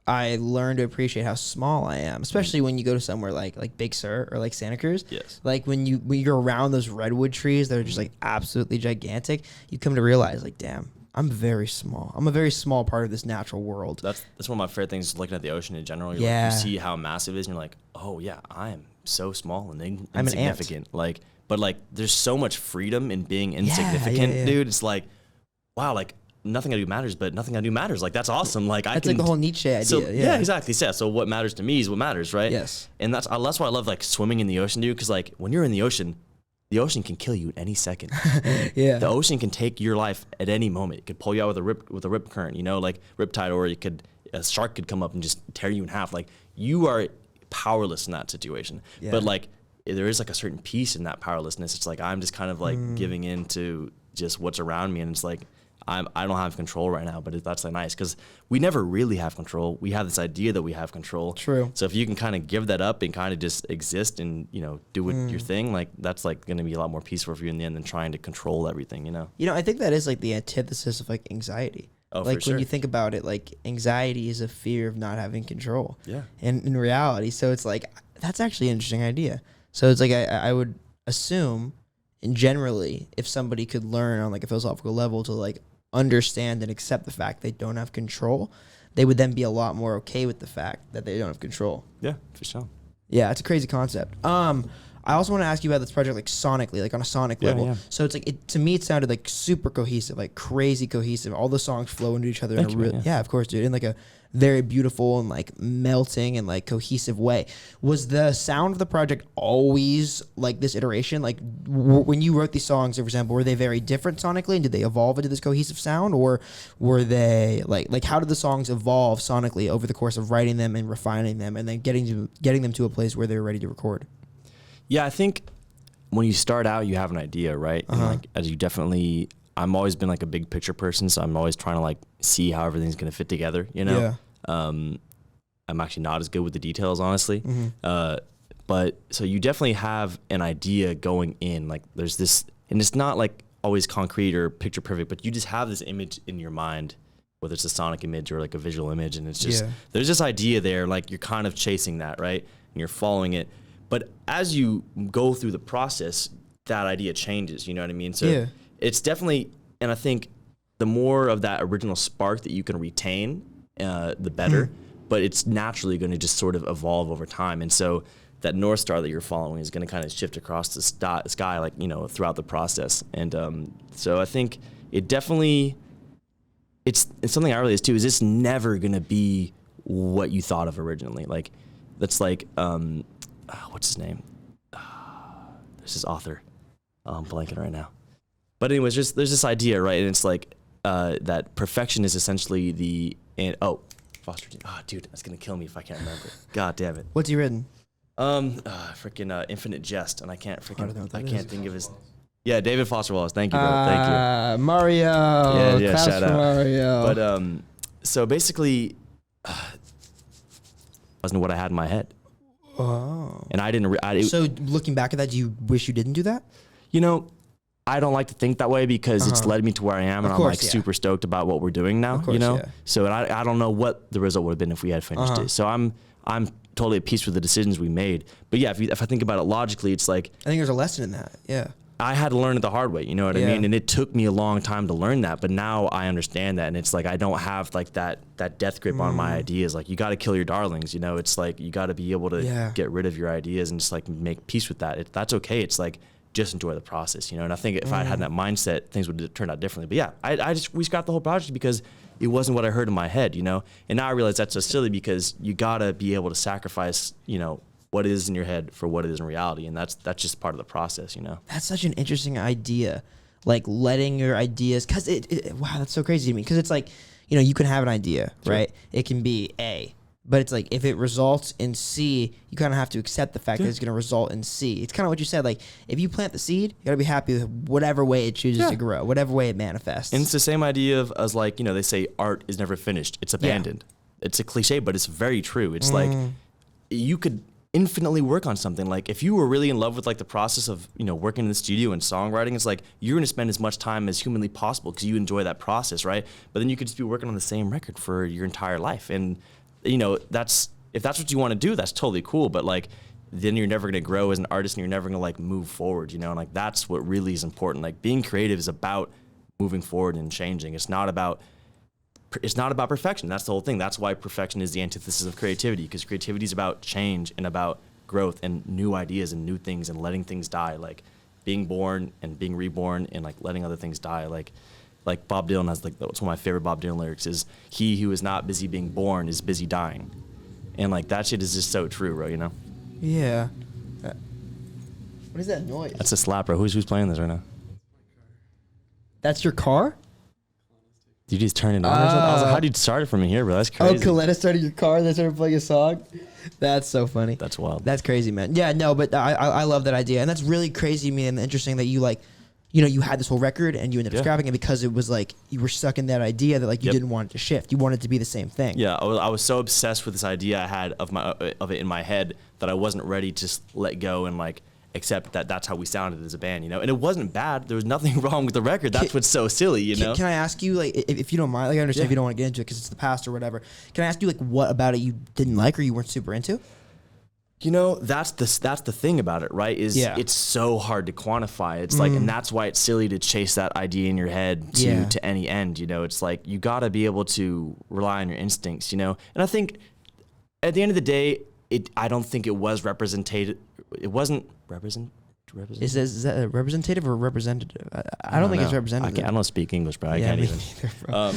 I learn to appreciate how small I am, especially when you go to somewhere like Big Sur or like Santa Cruz. Yes. Like when you're around those redwood trees that are just like absolutely gigantic, you come to realize like, damn, I'm very small. I'm a very small part of this natural world. That's one of my favorite things, looking at the ocean in general. You're like, you see how massive it is, and you're like, oh yeah, I am so small and insignificant. Like, but like, there's so much freedom in being insignificant, dude. It's like, wow, like nothing I do matters, but nothing I do matters. Like that's awesome. Like that's like the whole Nietzsche idea. So, yeah, exactly. Yeah. So what matters to me is what matters, right? Yes. And that's why I love like swimming in the ocean, dude. Because like when you're in the ocean can kill you at any second. Yeah. The ocean can take your life at any moment. It could pull you out with a rip current, you know, like riptide, or a shark could come up and just tear you in half. Like you are powerless in that situation. Yeah. But like there is like a certain peace in that powerlessness. It's like I'm just kind of like giving in to just what's around me, and it's like I don't have control right now, but that's like nice because we never really have control. We have this idea that we have control. True. So if you can kind of give that up and kind of just exist and, you know, do your thing, like that's like going to be a lot more peaceful for you in the end than trying to control everything, you know? You know, I think that is like the antithesis of like anxiety. Oh, like for sure. When you think about it, like anxiety is a fear of not having control. Yeah. And in reality, so it's like, that's actually an interesting idea. So it's like, I would assume, and generally, if somebody could learn on like a philosophical level to like understand and accept the fact they don't have control, they would then be a lot more okay with the fact that they don't have control. Yeah, for sure. Yeah, it's a crazy concept. I also want to ask you about this project, like sonically, like on a sonic level. Yeah. So it's like, to me, it sounded like super cohesive, like crazy cohesive. All the songs flow into each other in a real, yeah, of course, dude, in like a very beautiful and like melting and like cohesive way. Was the sound of the project always like this iteration? Like when you wrote these songs, for example, were they very different sonically, and did they evolve into this cohesive sound, or were they like how did the songs evolve sonically over the course of writing them and refining them, and then getting them to a place where they were ready to record? Yeah, I think when you start out, you have an idea, right? And like, as you definitely, I'm always been like a big picture person, so I'm always trying to like see how everything's gonna fit together, you know? Yeah. I'm actually not as good with the details, honestly. But so you definitely have an idea going in, like there's this and it's not like always concrete or picture perfect, but you just have this image in your mind, whether it's a sonic image or like a visual image, and it's just there's this idea there, like you're kind of chasing that, right? And you're following it. But as you go through the process, that idea changes, you know what I mean? So it's definitely, and I think the more of that original spark that you can retain, the better, but it's naturally going to just sort of evolve over time. And so that North Star that you're following is going to kind of shift across the sky, like, you know, throughout the process. And so I think it definitely, it's something I realize too, is it's never going to be what you thought of originally. Like, that's like, what's his name? There's this author. I'm blanking right now. But anyways, there's this idea, right? And it's like that perfection is essentially Foster. Dude, that's gonna kill me if I can't remember. God damn it. What's he written? Freaking Infinite Jest, and I can't think of his. Yeah, David Foster Wallace. Thank you, bro. Thank you. Mario. Yeah. Shout out. Mario. But so basically, wasn't what I had in my head. Oh. And I didn't. So looking back at that, do you wish you didn't do that? You know, I don't like to think that way because it's led me to where I am, and I'm like super stoked about what we're doing now. Of course, you know, so and I don't know what the result would have been if we had finished it. So I'm totally at peace with the decisions we made. But yeah, if I think about it logically, it's like I think there's a lesson in that. Yeah. I had to learn it the hard way, you know what I mean? And it took me a long time to learn that, but now I understand that, and it's like I don't have like that death grip on my ideas. Like, you got to kill your darlings, you know? It's like you got to be able to get rid of your ideas and just like make peace with that. That's okay. It's like just enjoy the process, you know? And I think if I had that mindset, things would have turned out differently. But yeah, we scrapped the whole project because it wasn't what I heard in my head, you know? And now I realize that's so silly because you got to be able to sacrifice, you know, what is in your head for what it is in reality, and that's just part of the process, you know. That's such an interesting idea, like letting your ideas, because wow, that's so crazy to me, because it's like, you know, you can have an idea, right? It can be A, but it's like if it results in C, you kind of have to accept the fact that it's going to result in C. It's kind of what you said, like if you plant the seed, you got to be happy with whatever way it chooses to grow, whatever way it manifests. And it's the same idea as like, you know, they say art is never finished, it's abandoned. It's a cliche, but it's very true. It's like you could infinitely work on something. Like if you were really in love with like the process of, you know, working in the studio and songwriting, it's like you're going to spend as much time as humanly possible because you enjoy that process, right? But then you could just be working on the same record for your entire life. And, you know, if that's what you want to do, that's totally cool. But like, then you're never going to grow as an artist and you're never going to like move forward, you know? And like, that's what really is important. Like being creative is about moving forward and changing. It's not about perfection. That's the whole thing. That's why perfection is the antithesis of creativity, because creativity is about change and about growth and new ideas and new things and letting things die, like being born and being reborn and like letting other things die. Like Bob Dylan has like, that's one of my favorite Bob Dylan lyrics is, "He who is not busy being born is busy dying." And like that shit is just so true, bro, you know? Yeah. What is that noise? That's a slap, bro. Who's playing this right now? That's your car? Did you just turn it on or something? I was like, how did you start it from in here, bro? That's crazy. Oh, Coletta started your car and they started playing a song? That's so funny. That's wild. That's crazy, man. Yeah, no, but I love that idea. And that's really crazy to me and interesting that you like, you know, you had this whole record and you ended up scrapping it because it was like, you were stuck in that idea that like you didn't want it to shift. You wanted it to be the same thing. Yeah, I was so obsessed with this idea I had of it in my head that I wasn't ready to just let go and like, accept that that's how we sounded as a band, you know? And it wasn't bad. There was nothing wrong with the record. That's what's so silly, you know? Can I ask you, like, if you don't mind, like, I understand if you don't want to get into it because it's the past or whatever. Can I ask you, like, what about it you didn't like or you weren't super into? You know, that's the thing about it, right? It's so hard to quantify. It's like, and that's why it's silly to chase that idea in your head to any end, you know? It's like, you got to be able to rely on your instincts, you know? And I think at the end of the day, I don't think it was representative. It wasn't Is that a representative or representative? I don't think it's representative. I don't speak English, bro. I can't even. Either, bro.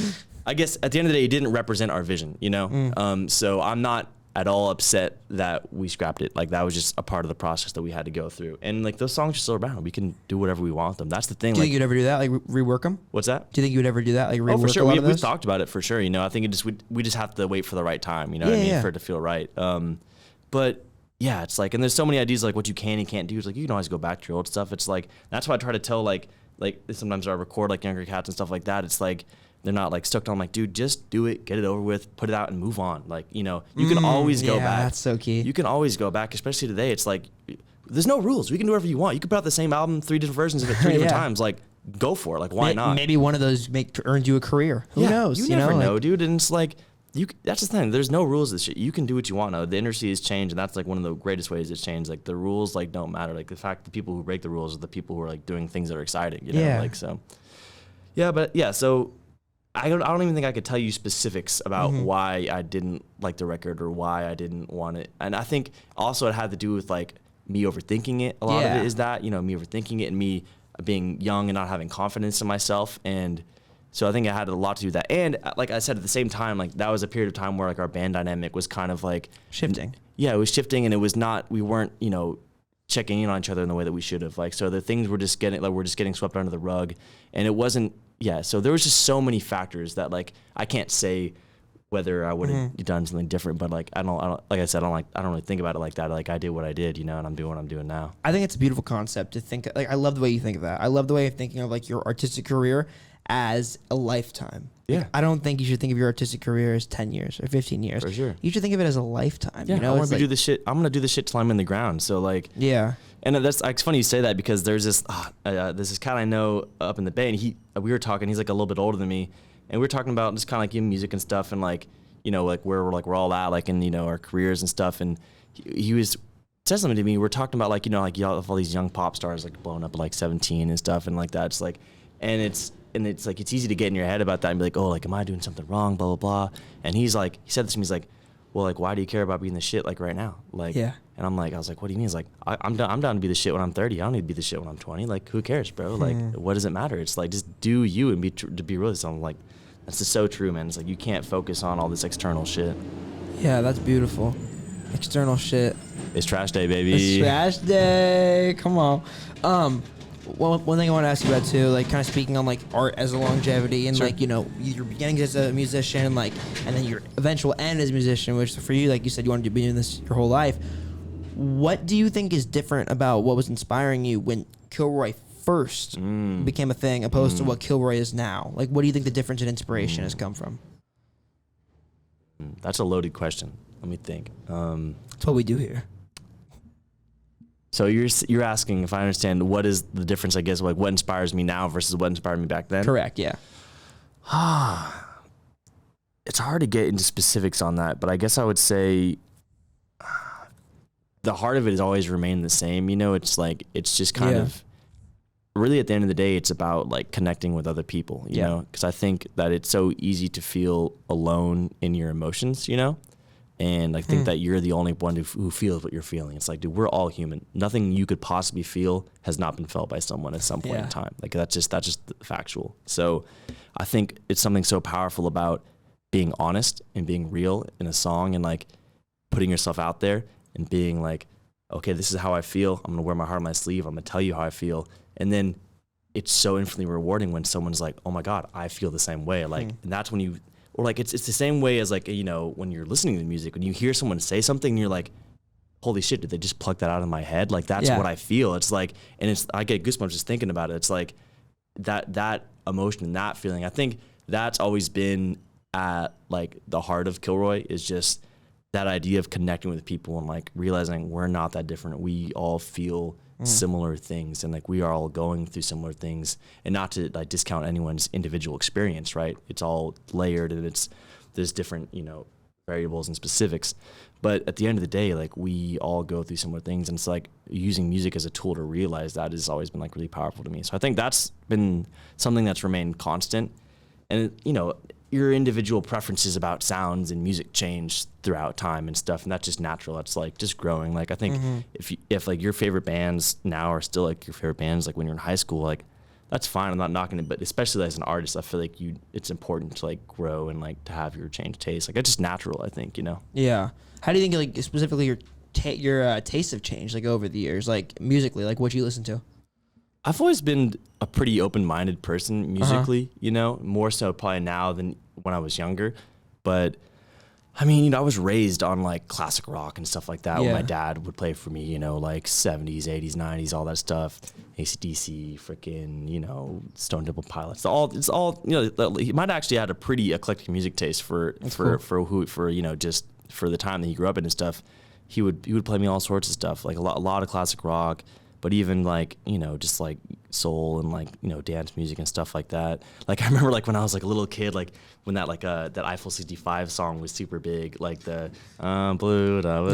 I guess at the end of the day, it didn't represent our vision, you know? So I'm not at all upset that we scrapped it. Like that was just a part of the process that we had to go through. And like those songs are still around. We can do whatever we want with them. That's the thing. Do you think you'd ever do that? Like rework them? What's that? Do you think you would ever do that? Like rework for sure. a lot of those? We've talked about it for sure. You know, I think we just have to wait for the right time, you know what I mean? For it to feel right. But yeah, it's like, and there's so many ideas like what you can and can't do. It's like, you can always go back to your old stuff. It's like, that's why I try to tell like sometimes I record like younger cats and stuff like that. It's like, they're not like stoked on. I'm like, dude, just do it, get it over with, put it out and move on. Like, you know, you can always go back. That's so key. You can always go back, especially today. It's like, there's no rules. We can do whatever you want. You can put out the same album, 3 different versions of it 3 different times. Like, go for it. Like, why not? Maybe one of those earns you a career. Who knows? You never know, dude. And it's like, that's the thing. There's no rules to this shit. You can do what you want now. The industry has changed, and that's like one of the greatest ways it's changed. Like, the rules like don't matter. Like, the fact that people who break the rules are the people who are like doing things that are exciting. You know, like so. Yeah, but yeah, so I don't even think I could tell you specifics about why I didn't like the record or why I didn't want it. And I think also it had to do with like me overthinking it. A lot of it is that, you know, me overthinking it and me being young and not having confidence in myself. And so I think it had a lot to do with that. And like I said, at the same time, like that was a period of time where like our band dynamic was kind of like shifting. Yeah, it was shifting, and it was not, we weren't, you know, checking in on each other in the way that we should have. Like, so the things were just getting swept under the rug, and it wasn't, so there was just so many factors that like, I can't say whether I would have done something different, but like, I don't, like I said, I don't really think about it like that. Like, I did what I did, you know, and I'm doing what I'm doing now. I think it's a beautiful concept to think, like, I love the way you think of that. I love the way of thinking of like your artistic career as a lifetime. Yeah. Like, I don't think you should think of your artistic career as 10 years or 15 years. For sure. You should think of it as a lifetime. Yeah, you know? I want to do this shit. I'm going to do this shit till I'm in the ground. So like, yeah. And that's, it's funny you say that, because there's this cat I know up in the Bay, and we were talking, he's like a little bit older than me, and we were talking about just kind of like in music and stuff, and like, you know, like where we're all at, like in, you know, our careers and stuff. And he said something to me. We're talking about like, you know, like y'all have all these young pop stars like blowing up at like 17 and stuff, and like that. It's like, and it's like, it's easy to get in your head about that and be like, oh, like, am I doing something wrong? Blah, blah, blah. And he said this to me, he's like, well, like, why do you care about being the shit like right now? Like, yeah. And I was like, what do you mean? He's like, I'm down to be the shit when I'm 30. I don't need to be the shit when I'm 20. Like, who cares, bro? Like, what does it matter? It's like, just do you and be real. So I'm like, that's just so true, man. It's like, you can't focus on all this external shit. Yeah, that's beautiful. External shit. It's trash day, baby. It's trash day. Come on. One thing I want to ask you about too, like kind of speaking on like art as a longevity and like, you know, your beginnings as a musician, like, and then your eventual end as a musician, which for you, like you said, you wanted to be doing this your whole life. What do you think is different about what was inspiring you when Kilroi first became a thing opposed to what Kilroi is now? Like, what do you think the difference in inspiration has come from? That's a loaded question. Let me think. That's what we do here. So you're asking if I understand what is the difference, I guess, like what inspires me now versus what inspired me back then? Correct, yeah. It's hard to get into specifics on that, but I guess I would say the heart of it has always remained the same. You know, it's like, it's just kind of, really at the end of the day, it's about like connecting with other people, you know, because I think that it's so easy to feel alone in your emotions, you know? And I think that you're the only one who feels what you're feeling. It's like, dude, we're all human. Nothing you could possibly feel has not been felt by someone at some point in time. Like that's just factual. So I think it's something so powerful about being honest and being real in a song and like putting yourself out there and being like, okay, this is how I feel. I'm going to wear my heart on my sleeve. I'm going to tell you how I feel. And then it's so infinitely rewarding when someone's like, oh my God, I feel the same way. Like, and that's when you, or like, it's the same way as like, you know, when you're listening to music, when you hear someone say something and you're like, holy shit, did they just pluck that out of my head? Like, that's what I feel. It's like, and I get goosebumps just thinking about it. It's like that emotion and that feeling. I think that's always been at like the heart of Kilroi, is just that idea of connecting with people and like realizing we're not that different. We all feel similar things, and like we are all going through similar things, and not to like discount anyone's individual experience, right? It's all layered, and there's different, you know, variables and specifics, but at the end of the day, like we all go through similar things, and it's like using music as a tool to realize that has always been like really powerful to me. So I think that's been something that's remained constant. And you know, your individual preferences about sounds and music change throughout time and stuff, and that's just natural. That's like just growing. Like I think if like your favorite bands now are still like your favorite bands like when you're in high school, like that's fine. I'm not knocking it, but especially as an artist, I feel like it's important to like grow and like to have your change taste. Like it's just natural, I think, you know. Yeah. How do you think like specifically your tastes have changed like over the years, like musically, like what you listen to? I've always been a pretty open-minded person musically, you know, more so probably now than when I was younger. But I mean, you know, I was raised on like classic rock and stuff like that. When my dad would play for me, you know, like 70s, 80s, 90s, all that stuff. AC/DC, freaking, you know, Stone Temple Pilots. It's all, you know, he might actually had a pretty eclectic music taste for you know, just for the time that he grew up in and stuff. he would play me all sorts of stuff, like a lot of classic rock, but even like, you know, just like soul and like, you know, dance music and stuff like that. Like I remember like when I was like a little kid, like when that like that Eiffel 65 song was super big, like the blue da,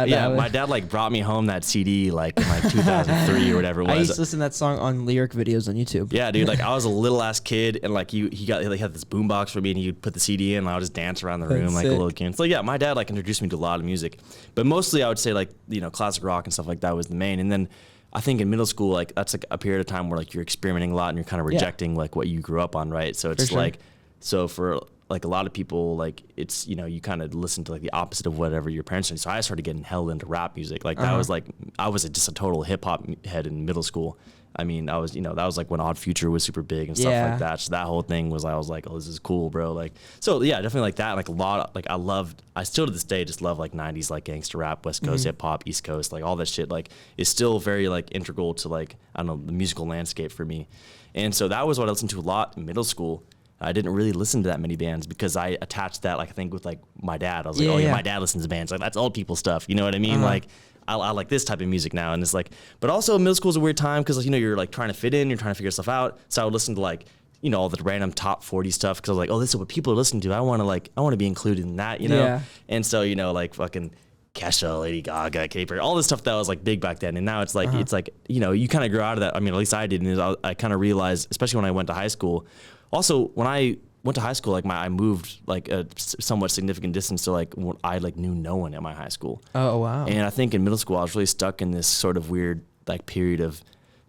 yeah, my dad like brought me home that CD like in like 2003 or whatever it was. I used to listen to that song on lyric videos on YouTube. Yeah, dude, like I was a little ass kid and like he had this boombox for me and he would put the CD in and I would just dance around the room like a little kid. So yeah, my dad like introduced me to a lot of music, but mostly I would say like, you know, classic rock and stuff like that was the main. And then I think in middle school, like that's like a period of time where like you're experimenting a lot and you're kind of rejecting like what you grew up on, right? So it's like, so for like a lot of people, like it's, you know, you kind of listen to like the opposite of whatever your parents are. So I started getting held into rap music. Like that was like, I was just a total hip hop head in middle school. I mean, I was, you know, that was like when Odd Future was super big and stuff like that. So that whole thing was, I was like, oh, this is cool, bro. Like, so yeah, definitely like that. Like a lot, like I still to this day just love like 90s, like gangster rap, West Coast hip hop, East Coast, like all that shit, like is still very like integral to like, I don't know, the musical landscape for me. And so that was what I listened to a lot in middle school. I didn't really listen to that many bands because I attached that, like, I think with like my dad. I was like, my dad listens to bands. Like that's old people stuff. You know what I mean? Like, I like this type of music now. And it's like, but also middle school is a weird time because, you know, you're like trying to fit in, you're trying to figure stuff out. So I would listen to like, you know, all the random top 40 stuff because I was like, oh, this is what people are listening to. I want to be included in that, you know? Yeah. And so, you know, like fucking Kesha, Lady Gaga, Katy Perry, all this stuff that was like big back then. And now it's like, it's like, you know, you kind of grow out of that. I mean, at least I did. And I kind of realized, especially when I went to high school. Also, when I went to high school, like I moved like a somewhat significant distance to like I like knew no one at my high school. Oh wow! And I think in middle school I was really stuck in this sort of weird like period of.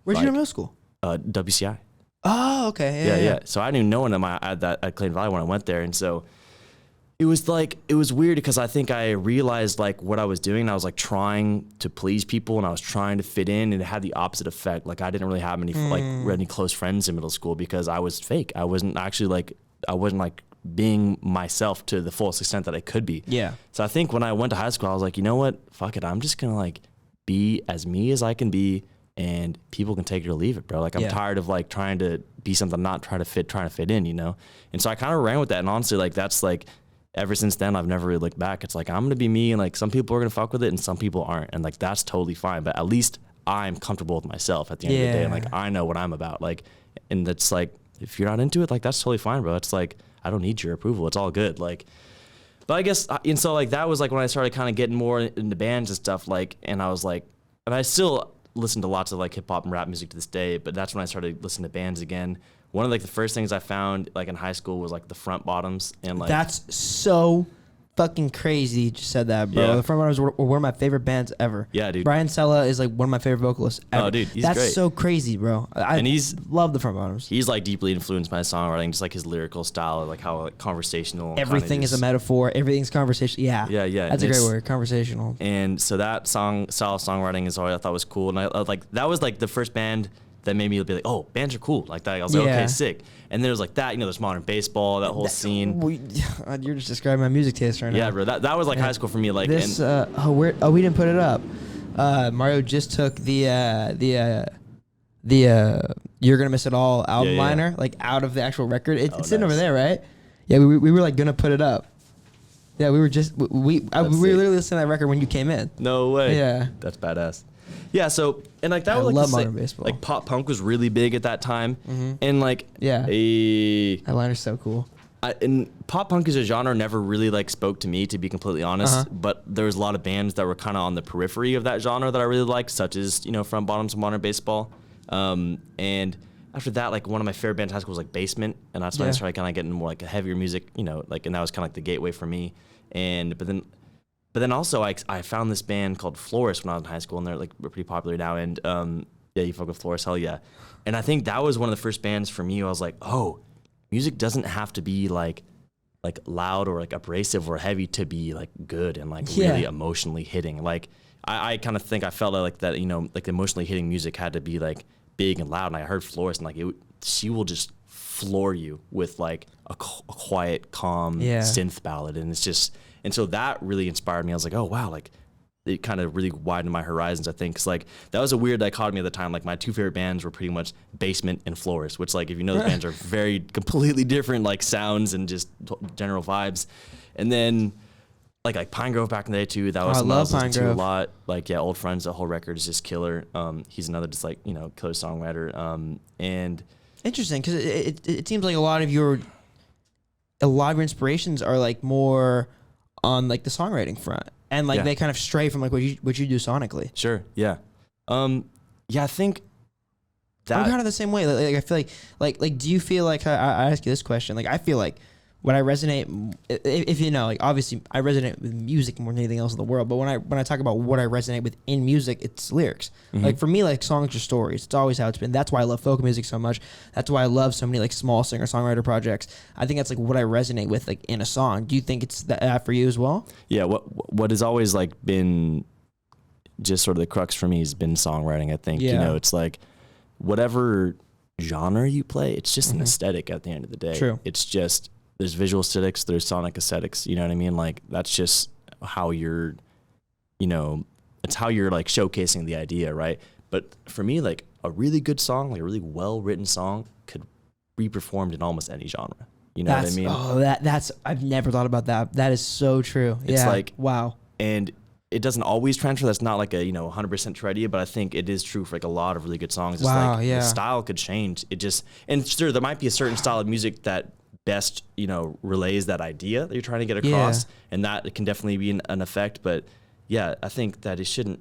Where'd you go to middle school? WCI. Oh okay. Yeah. So I knew no one at Clayton Valley when I went there, and so it was weird because I think I realized like what I was doing. I was like trying to please people and I was trying to fit in, and it had the opposite effect. Like I didn't really have any close friends in middle school because I was fake. I wasn't like being myself to the fullest extent that I could be. Yeah. So I think when I went to high school, I was like, you know what? Fuck it. I'm just going to like be as me as I can be and people can take it or leave it, bro. Like I'm tired of like trying to be something I'm not trying to fit in, you know? And so I kind of ran with that. And honestly, like that's like, ever since then, I've never really looked back. It's like, I'm going to be me and like some people are going to fuck with it and some people aren't. And like, that's totally fine. But at least I'm comfortable with myself at the end of the day. And like, I know what I'm about. Like, and that's like, if you're not into it, like that's totally fine, bro. It's like, I don't need your approval. It's all good. Like, but I guess, and so like that was like when I started kind of getting more into bands and stuff, like, and I was like, and I still listen to lots of like hip hop and rap music to this day, but that's when I started listening to bands again. One of like the first things I found like in high school was like the Front Bottoms, and like that's so fucking crazy you just said that, bro. Yeah. The Front Bottoms were one of my favorite bands ever. Yeah, dude. Brian Sella is like one of my favorite vocalists ever. Oh, dude, he's that's great. So crazy, bro. And he's love the Front Bottoms. He's like deeply influenced by songwriting, just like his lyrical style, like how like conversational. Everything is a metaphor. Everything's conversation. Yeah. Yeah. That's a great word, conversational. And so that style of songwriting is all I thought was cool, and I like that was like the first band that made me be like, oh, bands are cool. Like that, I was like, okay, sick. And there was like that, you know, there's modern baseball, that whole scene. You're just describing my music taste right now. Yeah, bro. That was like high school for me. Like this. We didn't put it up. Mario just took the You're Gonna Miss It All album liner like out of the actual record. It's sitting over there, right? Yeah, we were like gonna put it up. Yeah, we were just we were literally listening to that record when you came in. No way. Yeah, that's badass. Yeah, so and like that was like love modern baseball. Like pop punk was really big at that time, and like that liner's so cool. And pop punk as a genre never really like spoke to me, to be completely honest. But there was a lot of bands that were kind of on the periphery of that genre that I really liked, such as, you know, Front Bottoms and Modern Baseball. And after that, like one of my favorite bands in high school was like Basement, and that's when I started kind of getting more like a heavier music, you know, like, and that was kind of like the gateway for me. And but then also I found this band called Florist when I was in high school, and they're like pretty popular now. And yeah, you fuck with Florist, hell yeah. And I think that was one of the first bands for me where I was like, oh, music doesn't have to be like loud or like abrasive or heavy to be like good and like really emotionally hitting. Like I kind of think I felt like that, you know, like emotionally hitting music had to be like big and loud. And I heard Florist, and like she will just floor you with like a quiet, calm synth ballad, and it's just. And so that really inspired me. I was like, oh, wow, like it kind of really widened my horizons, I think. Because like that was a weird dichotomy at the time. Like my two favorite bands were pretty much Basement and Florist, which like if you know, those bands are very completely different like sounds and just general vibes. And then like Pine Grove back in the day too. That was I something I love was listening Pine to a Grove. lot. Like Old Friends. The whole record is just killer. He's another just like killer songwriter. And Interesting, because it seems like a lot of your inspirations are like more on like the songwriting front, and like they kind of stray from like what you do sonically. Sure, yeah, yeah. I think that I'm kind of the same way. Like I feel like do you feel like I ask you this question? Like I feel like when I resonate, if like obviously I resonate with music more than anything else in the world. But when I talk about what I resonate with in music, it's lyrics. Like for me, like songs are stories. It's always how it's been. That's why I love folk music so much. That's why I love so many like small singer songwriter projects. I think that's like what I resonate with like in a song. Do you think it's that for you as well? Yeah. What has always like been just sort of the crux for me has been songwriting. I think it's like whatever genre you play, it's just an aesthetic at the end of the day. True. It's just. There's visual aesthetics, there's sonic aesthetics, you know what I mean? Like, that's just how you're, it's how you're, like, showcasing the idea, right? But for me, like, a really good song, like a really well-written song could be performed in almost any genre. You know what I mean? Oh, that's, I've never thought about that. That is so true. It's like, wow. And it doesn't always transfer. That's not like a, 100% true idea, but I think it is true for, like, a lot of really good songs. It's Wow, like, the style could change. And sure, there might be a certain style of music that best relays that idea that you're trying to get across, and that can definitely be an effect. But yeah, I think that there shouldn't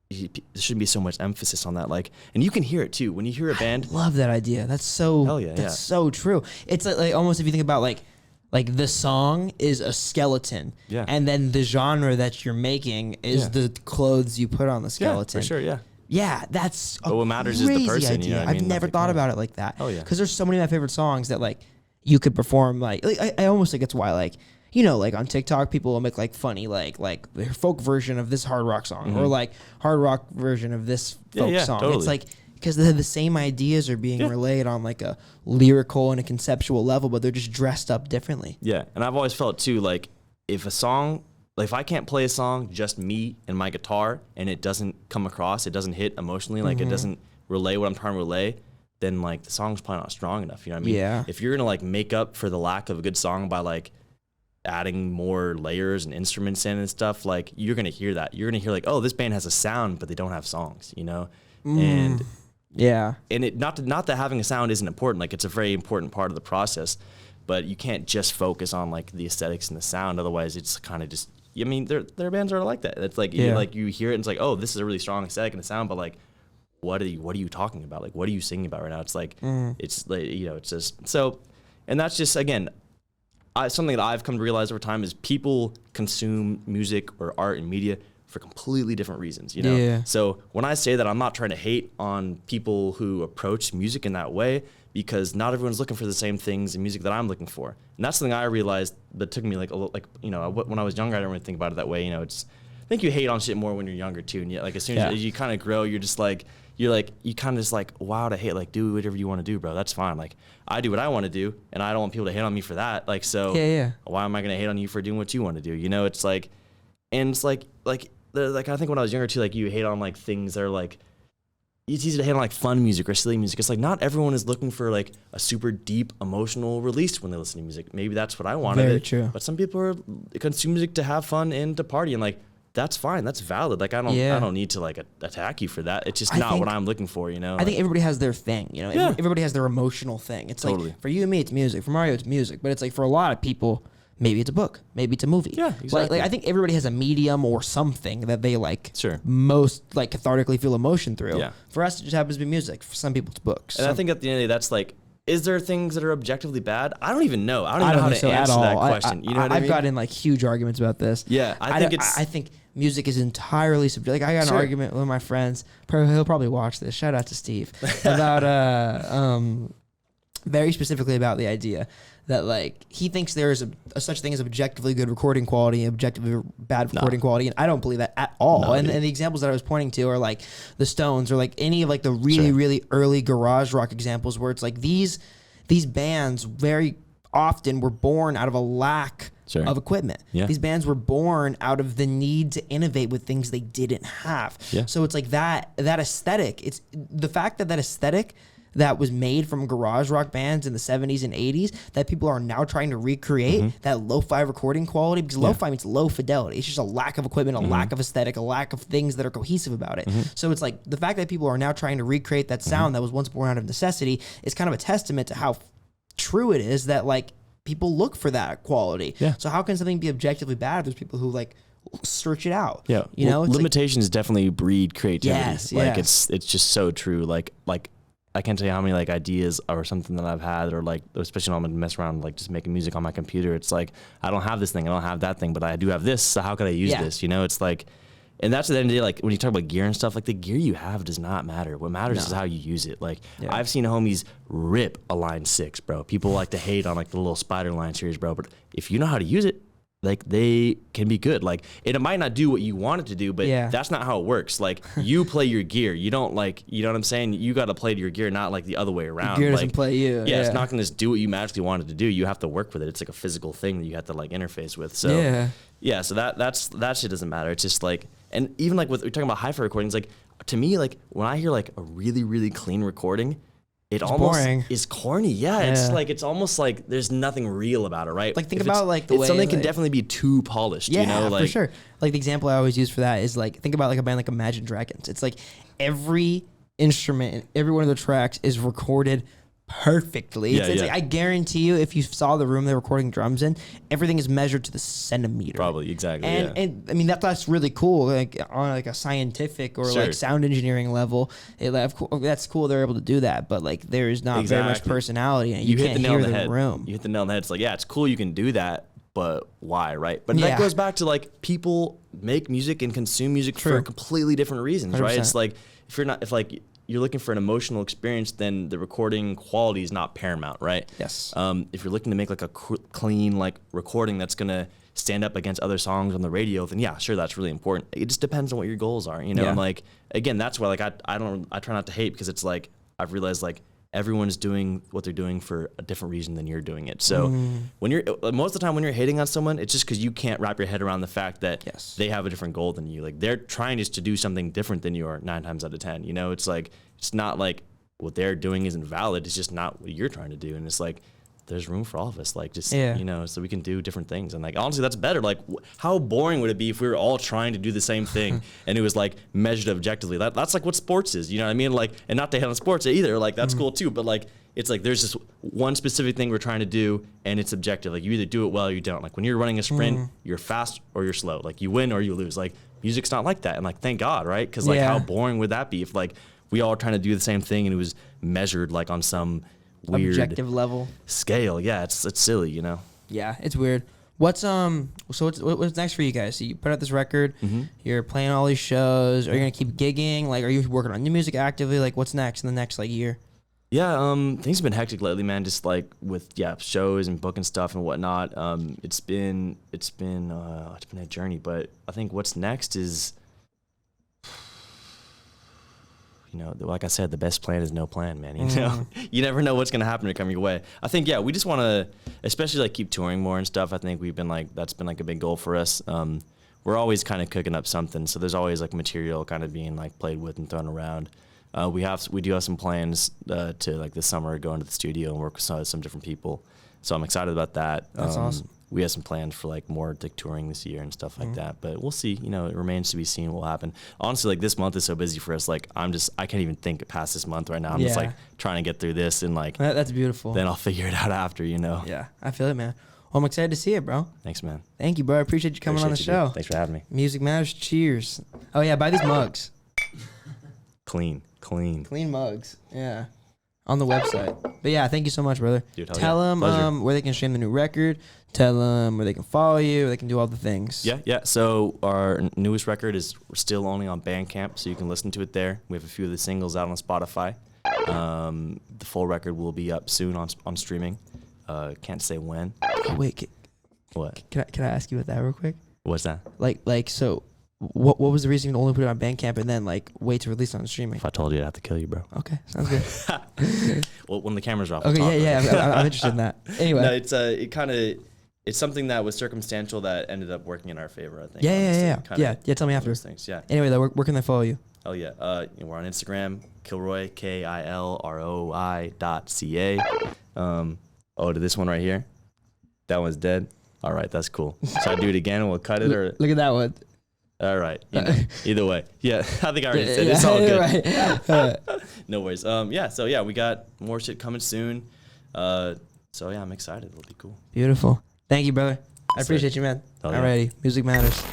be so much emphasis on that. Like, and you can hear it too when you hear a band. I love that idea. That's so hell yeah, that's so true. It's like almost if you think about like the song is a skeleton, and then the genre that you're making is the clothes you put on the skeleton. Yeah, for sure, yeah, that's but what matters is the person. Idea. I've never thought about it like that. Oh yeah, because there's so many of my favorite songs that like you could perform like I almost think it's why like like on TikTok people will make like funny like their folk version of this hard rock song or like hard rock version of this folk song. Totally. It's like because the same ideas are being relayed on like a lyrical and a conceptual level, but they're just dressed up differently. Yeah, and I've always felt too like if a song, like if I can't play a song just me and my guitar and it doesn't come across, it doesn't hit emotionally, like it doesn't relay what I'm trying to relay, then like the song's probably not strong enough. You know what I mean? Yeah. If you're gonna like make up for the lack of a good song by like adding more layers and instruments in and stuff, like you're gonna hear that. You're gonna hear like, oh, this band has a sound, but they don't have songs. And it not that having a sound isn't important. Like it's a very important part of the process, but you can't just focus on like the aesthetics and the sound. Otherwise, it's kind of just. I mean, there are bands that are like that. It's like you hear it and it's like, oh, this is a really strong aesthetic and the sound, but like. What are you talking about? Like, what are you singing about right now? It's like, it's like, it's just so, and that's just, again, something that I've come to realize over time is people consume music or art and media for completely different reasons, Yeah. So when I say that, I'm not trying to hate on people who approach music in that way because not everyone's looking for the same things in music that I'm looking for. And that's something I realized that took me like a little, when I was younger, I didn't really think about it that way. I think you hate on shit more when you're younger too. And yet, like as soon as you kind of grow, you're just like, you kind of just like, wow, to hate, like, do whatever you want to do, bro. That's fine. Like, I do what I want to do, and I don't want people to hate on me for that. Like, so why am I going to hate on you for doing what you want to do? It's like, and it's like I think when I was younger too, like, you hate on, like, things that are, like, it's easy to hate on, like, fun music or silly music. It's like, not everyone is looking for, like, a super deep emotional release when they listen to music. Maybe that's what I wanted. Very true. But some people consume music to have fun and to party, and, like, that's fine. That's valid. Like I don't need to like attack you for that. It's just not what I'm looking for. I think everybody has their thing. Everybody has their emotional thing. It's totally. Like for you and me, it's music. For Mario, it's music. But it's like for a lot of people, maybe it's a book. Maybe it's a movie. Yeah, exactly. Like I think everybody has a medium or something that they like. Sure. Most like cathartically feel emotion through. Yeah. For us, it just happens to be music. For some people, it's books. And I think at the end of the day, that's like. Is there things that are objectively bad? I don't even know. I don't even know how to answer that question. You know what I mean? I've gotten like huge arguments about this. Yeah, I think music is entirely subjective. Like I got an argument with my friends. He'll probably watch this. Shout out to Steve about very specifically about the idea that like he thinks there is a such thing as objectively good recording quality and objectively bad recording quality, and I don't believe that at all. And the examples that I was pointing to are like the Stones or like any of like the really really early garage rock examples where it's like these bands very often were born out of a lack of equipment. Yeah. These bands were born out of the need to innovate with things they didn't have. Yeah. So it's like that aesthetic. It's the fact that aesthetic that was made from garage rock bands in the 70s and 80s that people are now trying to recreate that lo-fi recording quality, because lo-fi means low fidelity. It's just a lack of equipment, a lack of aesthetic, a lack of things that are cohesive about it. So it's like the fact that people are now trying to recreate that sound that was once born out of necessity is kind of a testament to how true it is that like people look for that quality. Yeah. So how can something be objectively bad if there's people who like search it out? Yeah. You know, limitations definitely breed creativity. Yes, like yes. it's just so true. Like I can't tell you how many like ideas or something that I've had, or like, especially when I'm gonna mess around like just making music on my computer. It's like, I don't have this thing, I don't have that thing, but I do have this. So how could I use this? You know, it's like, and that's at the end of the day, like when you talk about gear and stuff, like the gear you have does not matter. What matters is how you use it. Like I've seen homies rip a Line 6, bro. People like to hate on like the little Spider Line series, bro. But if you know how to use it, like they can be good. Like it might not do what you want it to do, but that's not how it works. Like you play your gear. You don't like, you know what I'm saying? You got to play to your gear, not like the other way around. Your gear like, doesn't play you. Yeah, it's not going to just do what you magically want it to do. You have to work with it. It's like a physical thing that you have to like interface with. So so that shit doesn't matter. It's just like, and even like with we're talking about hi-fi recordings, like to me, like when I hear like a really, really clean recording, it's almost boring. Is corny. Yeah, it's like, it's almost like there's nothing real about it, right? Like think about like the way something can definitely be too polished. Yeah, you know, like, for sure. Like the example I always use for that is like, think about like a band like Imagine Dragons. It's like every instrument and every one of the tracks is recorded perfectly. It's like, I guarantee you, if you saw the room they're recording drums in, everything is measured to the centimeter. Probably, exactly. And I mean that's really cool. Like on like a scientific or like sound engineering level, that's cool. They're able to do that, but like there is not very much personality, and you can't hear the room. You hit the nail on the head. It's like, yeah, it's cool you can do that, but why, right? But that goes back to like people make music and consume music for completely different reasons, 100%. Right? It's like if you're looking for an emotional experience, then the recording quality is not paramount, right? Yes. If you're looking to make like a clean like recording that's gonna stand up against other songs on the radio, then yeah, sure, that's really important. It just depends on what your goals are, you know. And like again, that's why like I try not to hate, because it's like I've realized like everyone's doing what they're doing for a different reason than you're doing it. So when you're most of the time when you're hating on someone, it's just because you can't wrap your head around the fact that they have a different goal than you. Like they're trying just to do something different than you are 9 times out of 10. You know, it's like it's not like what they're doing isn't valid. It's just not what you're trying to do. And it's like there's room for all of us, like just you know, so we can do different things. And like honestly, that's better. Like how boring would it be if we were all trying to do the same thing and it was like measured objectively? That's like what sports is, you know what I mean? Like, and not to hate on sports either, like that's cool too, but like it's like there's just one specific thing we're trying to do and it's objective. Like you either do it well or you don't. Like when you're running a sprint, you're fast or you're slow. Like you win or you lose. Like music's not like that. And like thank God, right? Because like how boring would that be if like we all are trying to do the same thing and it was measured like on some weird objective level scale. Yeah, it's silly, you know. Yeah, it's weird. What's what's next for you guys? So you put out this record, you're playing all these shows. Are you gonna keep gigging? Like, are you working on new music actively? Like, what's next in the next like year? Yeah, things have been hectic lately, man. Just like with shows and booking stuff and whatnot. It's been a journey, but I think what's next is, you know, like I said, the best plan is no plan, man. You know, you never know what's gonna happen to come your way. I think we just want to, especially like keep touring more and stuff. I think we've been like that's been like a big goal for us. We're always kind of cooking up something, so there's always like material kind of being like played with and thrown around. We do have some plans to like this summer go into the studio and work with some different people. So I'm excited about that. That's awesome. We have some plans for like more like touring this year and stuff like that, but we'll see. You know, it remains to be seen what will happen. Honestly, like this month is so busy for us. Like I can't even think past this month right now. I'm just like trying to get through this and like that's beautiful. Then I'll figure it out after, you know. Yeah, I feel it, man. Well, I'm excited to see it, bro. Thanks, man. Thank you, bro. I appreciate you coming on the show. Dude. Thanks for having me. Music matters. Cheers. Oh yeah, buy these mugs. Clean mugs. Yeah. On the website. But yeah, thank you so much, brother. Dude, tell them where they can stream the new record. Tell them where they can follow you, where they can do all the things. Yeah. So our newest record is still only on Bandcamp, so you can listen to it there. We have a few of the singles out on Spotify. The full record will be up soon on streaming. Can't say when. Oh, wait. What? Can I ask you about that real quick? What's that? Like so. What was the reason you only put it on Bandcamp and then like wait to release it on streaming? If I told you, I'd have to kill you, bro. Okay, sounds good. Well, when the camera's off. Okay, I'm interested in that. Anyway, no, it's something that was circumstantial that ended up working in our favor, I think. Yeah. Tell me after. Things, yeah. Anyway, though, where can they follow you? Hell yeah. We're on Instagram, Kilroi, KILROI.ca. To this one right here. That one's dead. All right, that's cool. Should I do it again and we'll cut it? Or Look at that one. all right. Either way. Yeah, I think I already said it. It's all good. No worries. We got more shit coming soon. I'm excited. It'll be cool. Beautiful. Thank you, brother. I appreciate you, man. Hell yeah. Alrighty. Music matters.